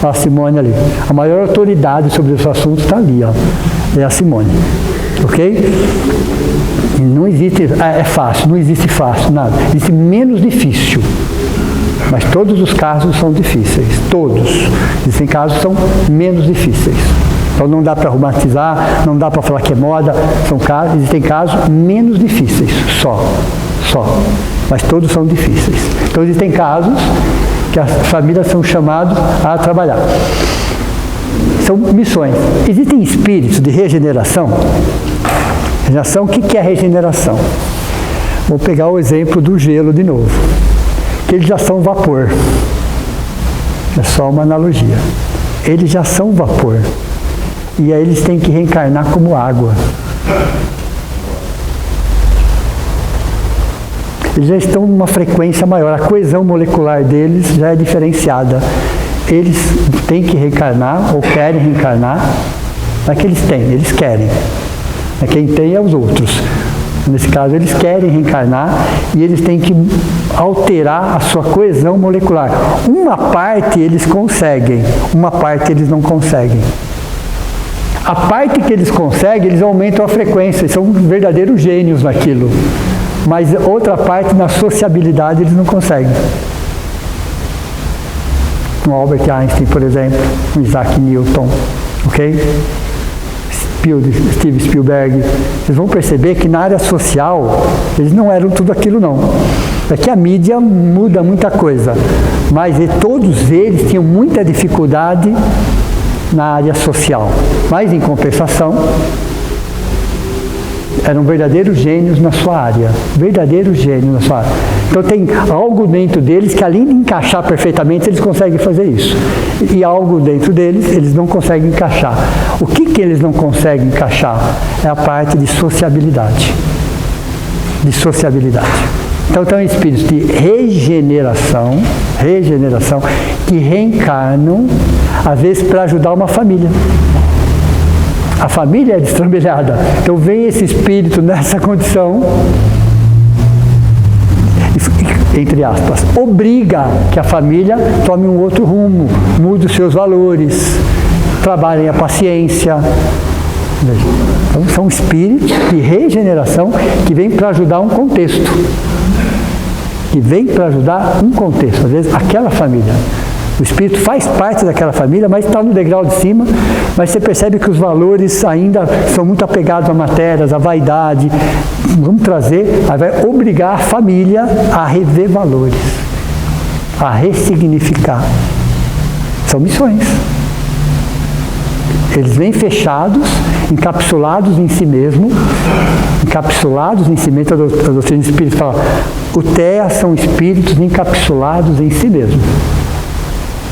A Simone ali. A maior autoridade sobre esse assunto está ali, ó. É a Simone. Ok? E não existe, é fácil, não existe fácil, nada. Existe menos difícil. Mas todos os casos são difíceis. Todos. Existem casos que são menos difíceis. Então não dá para romantizar, não dá para falar que é moda, existem casos menos difíceis, só. Mas todos são difíceis. Então existem casos que as famílias são chamadas a trabalhar. São missões. Existem espíritos de regeneração. Regeneração, o que é regeneração? Vou pegar o exemplo do gelo de novo. Que eles já são vapor. É só uma analogia. Eles já são vapor. E aí eles têm que reencarnar como água. Eles já estão numa frequência maior, a coesão molecular deles já é diferenciada. Eles têm que reencarnar, ou querem reencarnar, não é que eles têm, eles querem. Quem tem é os outros. Nesse caso, eles querem reencarnar e eles têm que alterar a sua coesão molecular. Uma parte eles conseguem, uma parte eles não conseguem. A parte que eles conseguem, eles aumentam a frequência, eles são verdadeiros gênios naquilo. Mas outra parte, na sociabilidade, eles não conseguem. Um Albert Einstein, por exemplo, um Isaac Newton, ok? Steven Spielberg. Vocês vão perceber que na área social, eles não eram tudo aquilo não. É que a mídia muda muita coisa. Mas todos eles tinham muita dificuldade na área social, mas em compensação eram verdadeiros gênios na sua área, verdadeiros gênios na sua área. Então tem algo dentro deles que além de encaixar perfeitamente, eles conseguem fazer isso. E algo dentro deles, eles não conseguem encaixar. O que eles não conseguem encaixar? É a parte de sociabilidade. De sociabilidade. Então tem espíritos de regeneração, que reencarnam, às vezes, para ajudar uma família. A família é destrambelhada. Então vem esse espírito nessa condição, entre aspas, obriga que a família tome um outro rumo, mude os seus valores, trabalhem a paciência. Então são espíritos de regeneração que vêm para ajudar um contexto. Às vezes aquela família. O espírito faz parte daquela família, mas está no degrau de cima, mas você percebe que os valores ainda são muito apegados a matérias, a vaidade. Vamos trazer, vai obrigar a família a rever valores, a ressignificar. São missões. Eles vêm fechados, encapsulados em si mesmo, encapsulados em si mesmo. A doutrina espírita fala, o TEA são espíritos encapsulados em si mesmo.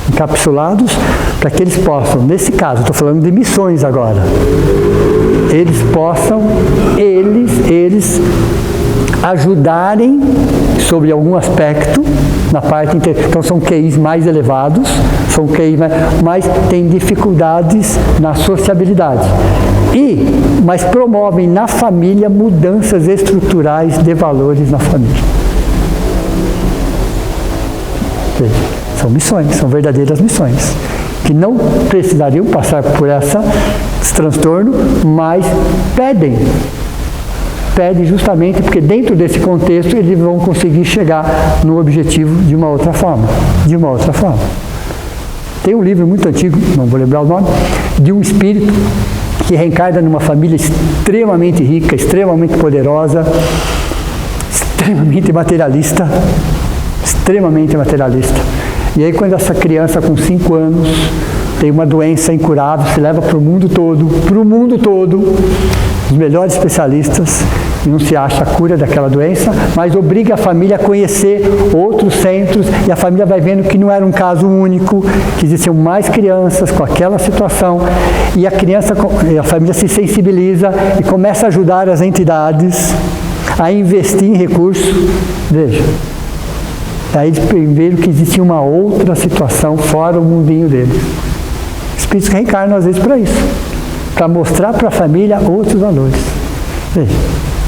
Encapsulados para que eles possam, nesse caso, estou falando de missões agora, eles possam, eles ajudarem sobre algum aspecto na parte interior. Então são QIs mais elevados, são QIs mas têm dificuldades na sociabilidade. Mas promovem na família mudanças estruturais de valores na família. São missões, são verdadeiras missões, que não precisariam passar por esse transtorno, mas pedem justamente porque dentro desse contexto eles vão conseguir chegar no objetivo de uma outra forma. Tem um livro muito antigo, não vou lembrar o nome, de um espírito que reencarna numa família extremamente rica, extremamente poderosa, extremamente materialista. E aí quando essa criança com 5 anos tem uma doença incurável, se leva para o mundo todo, os melhores especialistas, e não se acha a cura daquela doença, mas obriga a família a conhecer outros centros, e a família vai vendo que não era um caso único, que existiam mais crianças com aquela situação, e a família se sensibiliza e começa a ajudar as entidades a investir em recursos. Veja, aí eles viram que existia uma outra situação fora o mundinho deles. Espíritos que reencarnam às vezes para isso, para mostrar para a família outros valores. Veja,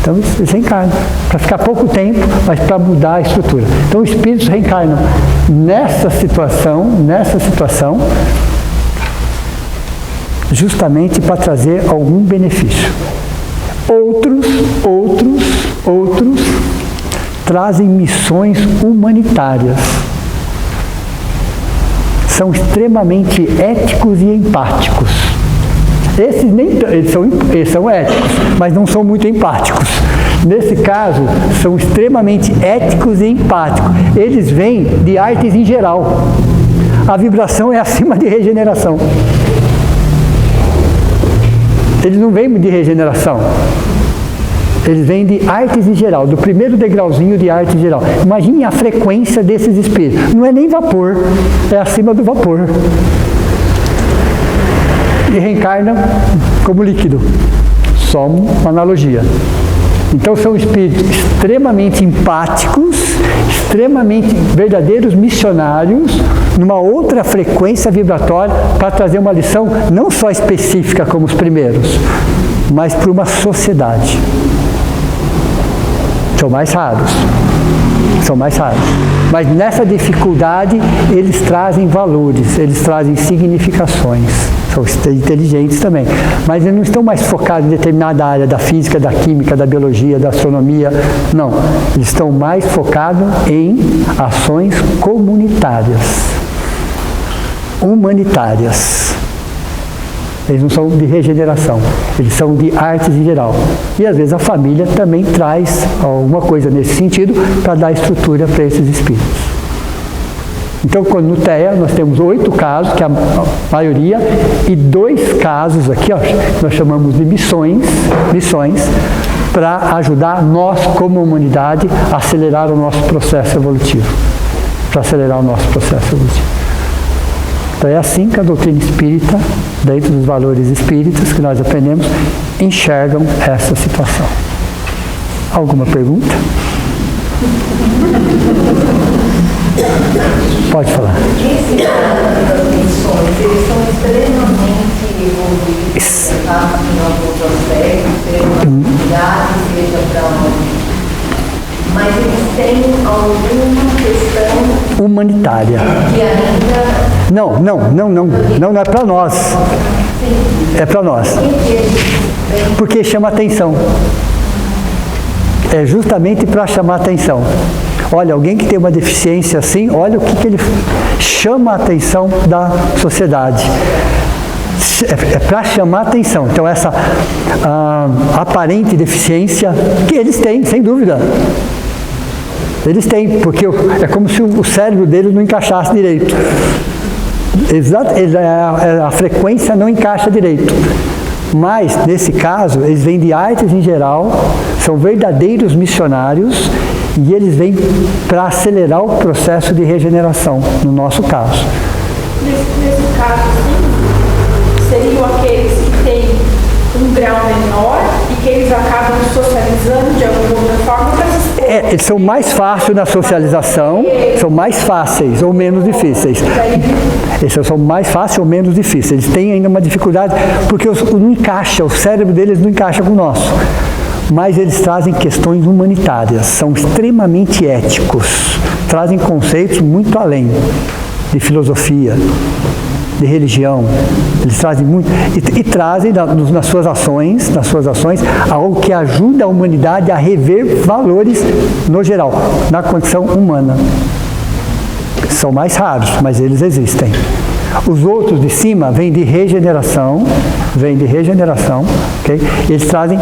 então eles reencarnam, para ficar pouco tempo, mas para mudar a estrutura. Então os espíritos reencarnam nessa situação, justamente para trazer algum benefício. Outros trazem missões humanitárias. São extremamente éticos e empáticos. Eles são éticos, mas não são muito empáticos. Nesse caso, são extremamente éticos e empáticos. Eles vêm de artes em geral. A vibração é acima de regeneração. Eles não vêm de regeneração. Eles vêm de artes em geral, do primeiro degrauzinho de arte em geral. Imagine a frequência desses espíritos. Não é nem vapor, é acima do vapor. E reencarnam como líquido. Só uma analogia. Então são espíritos extremamente empáticos, extremamente verdadeiros missionários, numa outra frequência vibratória, para trazer uma lição não só específica como os primeiros, mas para uma sociedade. São mais raros. Mas nessa dificuldade, eles trazem valores, eles trazem significações. São inteligentes também. Mas eles não estão mais focados em determinada área da física, da química, da biologia, da astronomia. Não. Eles estão mais focados em ações comunitárias, humanitárias. Eles não são de regeneração, eles são de artes em geral. E às vezes a família também traz alguma coisa nesse sentido para dar estrutura para esses espíritos. Então, quando no TEA nós temos 8 casos, que é a maioria, e 2 casos aqui, ó, nós chamamos de missões, para ajudar nós, como humanidade, a acelerar o nosso processo evolutivo. Então é assim que a doutrina espírita, dentro dos valores espíritas que nós aprendemos, enxergam essa situação. Alguma pergunta? Pode falar. Esses missões, eles são extremamente envolvidos em alguns aspectos, seja para comunidade, seja para... Mas eles têm alguma questão humanitária. Que ainda... Não é para nós. Sim. É para nós. Porque chama atenção. É justamente para chamar atenção. Olha, alguém que tem uma deficiência assim, olha o que ele chama a atenção da sociedade. É para chamar atenção. Então essa aparente deficiência que eles têm, sem dúvida. Eles têm, porque é como se o cérebro deles não encaixasse direito. A frequência não encaixa direito. Mas, nesse caso, eles vêm de artes em geral, são verdadeiros missionários e eles vêm para acelerar o processo de regeneração, no nosso caso. Nesse caso, sim, seriam aqueles que têm um grau menor e que eles acabam socializando de alguma outra forma para se... Eles são mais fáceis na socialização, são mais fáceis ou menos difíceis. Esses são mais fáceis ou menos difíceis. Eles têm ainda uma dificuldade, porque não encaixa, o cérebro deles não encaixa com o nosso. Mas eles trazem questões humanitárias, são extremamente éticos, trazem conceitos muito além de filosofia, de religião. Eles trazem muito e trazem nas suas ações algo que ajuda a humanidade a rever valores no geral, na condição humana. São mais raros, mas eles existem. Os outros de cima vêm de regeneração, okay? Eles trazem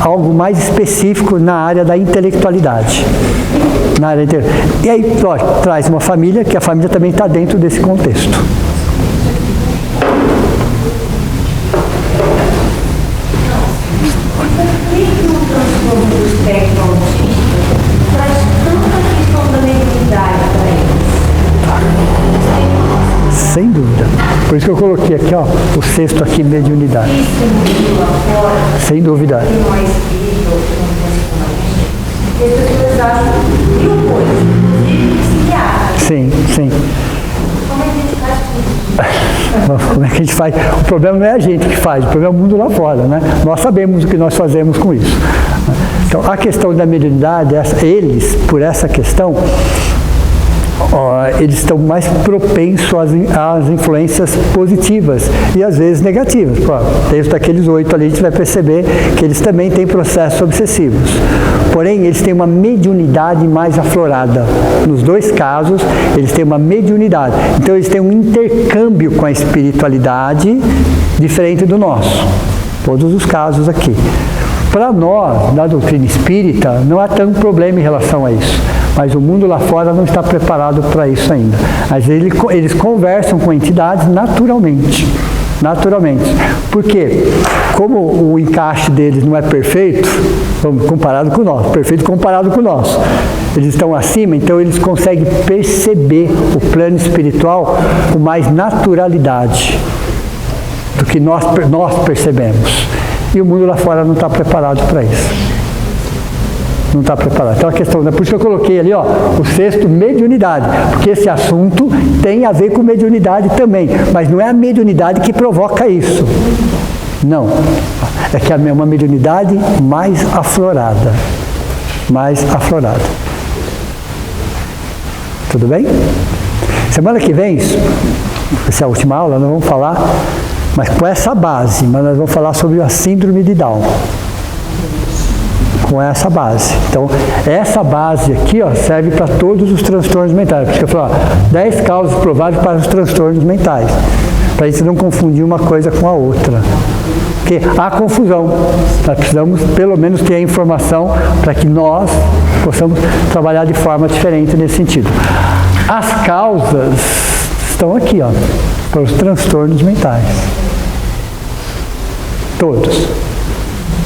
algo mais específico na área da intelectualidade. E aí, lógico, traz uma família, que a família também está dentro desse contexto. Sem dúvida. Por isso que eu coloquei aqui, ó, o sexto aqui, mediunidade. Sem dúvida. Sim, sim. Como é que a gente faz? O problema não é a gente que faz, o problema é o mundo lá fora, né? Nós sabemos o que nós fazemos com isso. Então, a questão da mediunidade, eles, por essa questão, eles estão mais propensos às influências positivas e às vezes negativas. Dentro daqueles 8 ali, a gente vai perceber que eles também têm processos obsessivos. Porém, eles têm uma mediunidade mais aflorada. Nos dois casos, eles têm uma mediunidade. Então, eles têm um intercâmbio com a espiritualidade diferente do nosso. Todos os casos aqui. Para nós, da doutrina espírita, não há tanto problema em relação a isso. Mas o mundo lá fora não está preparado para isso ainda. Mas eles conversam com entidades naturalmente. Por quê? Como o encaixe deles não é perfeito, comparado com o nosso, perfeito comparado com o nosso, eles estão acima, então eles conseguem perceber o plano espiritual com mais naturalidade do que nós percebemos. E o mundo lá fora não está preparado para isso. Não está preparado. Então a questão, por isso que eu coloquei ali, ó, o sexto, mediunidade, porque esse assunto tem a ver com mediunidade também, mas não é a mediunidade que provoca isso. Não. É que é uma mediunidade mais aflorada. Tudo bem? Semana que vem, essa é a última aula, nós vamos falar, mas com essa base, mas nós vamos falar sobre a síndrome de Down. Com essa base. Então, essa base aqui, ó, serve para todos os transtornos mentais. Porque eu falo, 10 causas prováveis para os transtornos mentais. Para a gente não confundir uma coisa com a outra. Porque há confusão. Nós precisamos, pelo menos, ter a informação para que nós possamos trabalhar de forma diferente nesse sentido. As causas estão aqui, ó, para os transtornos mentais. Todos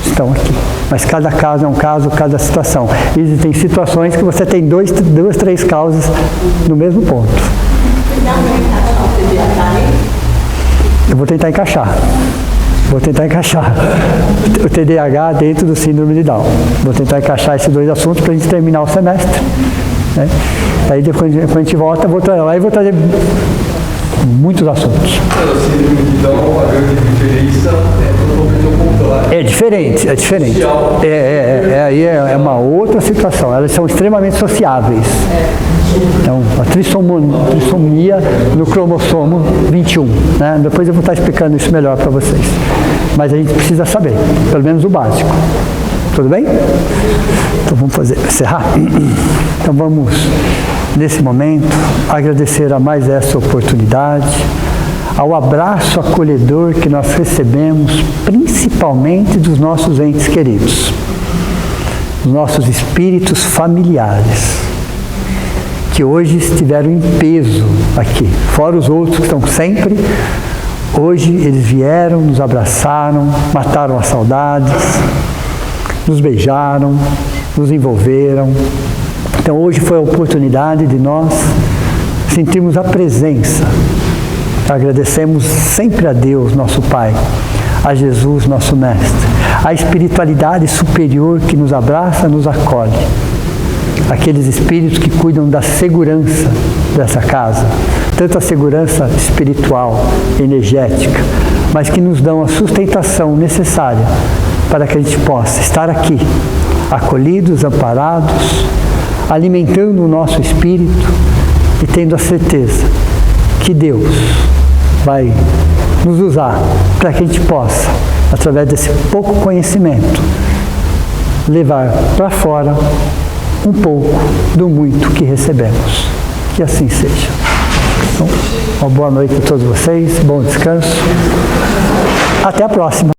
estão aqui. Mas cada caso é um caso, cada situação. Existem situações que você tem duas, 3 causas no mesmo ponto. Eu vou tentar encaixar. O TDAH dentro do síndrome de Down. Vou tentar encaixar esses 2 assuntos para a gente terminar o semestre. Né? Aí depois, quando a gente volta, vou trazer muitos assuntos. A síndrome de Down, a grande diferença é totalmente ao contrário. É diferente. É uma outra situação. Elas são extremamente sociáveis. Então, a trissomia no cromossomo 21. Né? Depois eu vou estar explicando isso melhor para vocês. Mas a gente precisa saber, pelo menos o básico. Tudo bem? Então vamos encerrar? Então vamos, nesse momento, agradecer a mais essa oportunidade, ao abraço acolhedor que nós recebemos, principalmente dos nossos entes queridos, dos nossos espíritos familiares, que hoje estiveram em peso aqui, fora os outros que estão sempre. Hoje eles vieram, nos abraçaram, mataram as saudades, nos beijaram, nos envolveram. Então hoje foi a oportunidade de nós sentirmos a presença. Agradecemos sempre a Deus, nosso Pai, a Jesus, nosso Mestre, a espiritualidade superior que nos abraça, nos acolhe. Aqueles espíritos que cuidam da segurança dessa casa, tanto a segurança espiritual, energética, mas que nos dão a sustentação necessária para que a gente possa estar aqui, acolhidos, amparados, alimentando o nosso espírito e tendo a certeza que Deus vai nos usar para que a gente possa, através desse pouco conhecimento, levar para fora um pouco do muito que recebemos. Que assim seja. Então, uma boa noite a todos vocês, bom descanso. Até a próxima.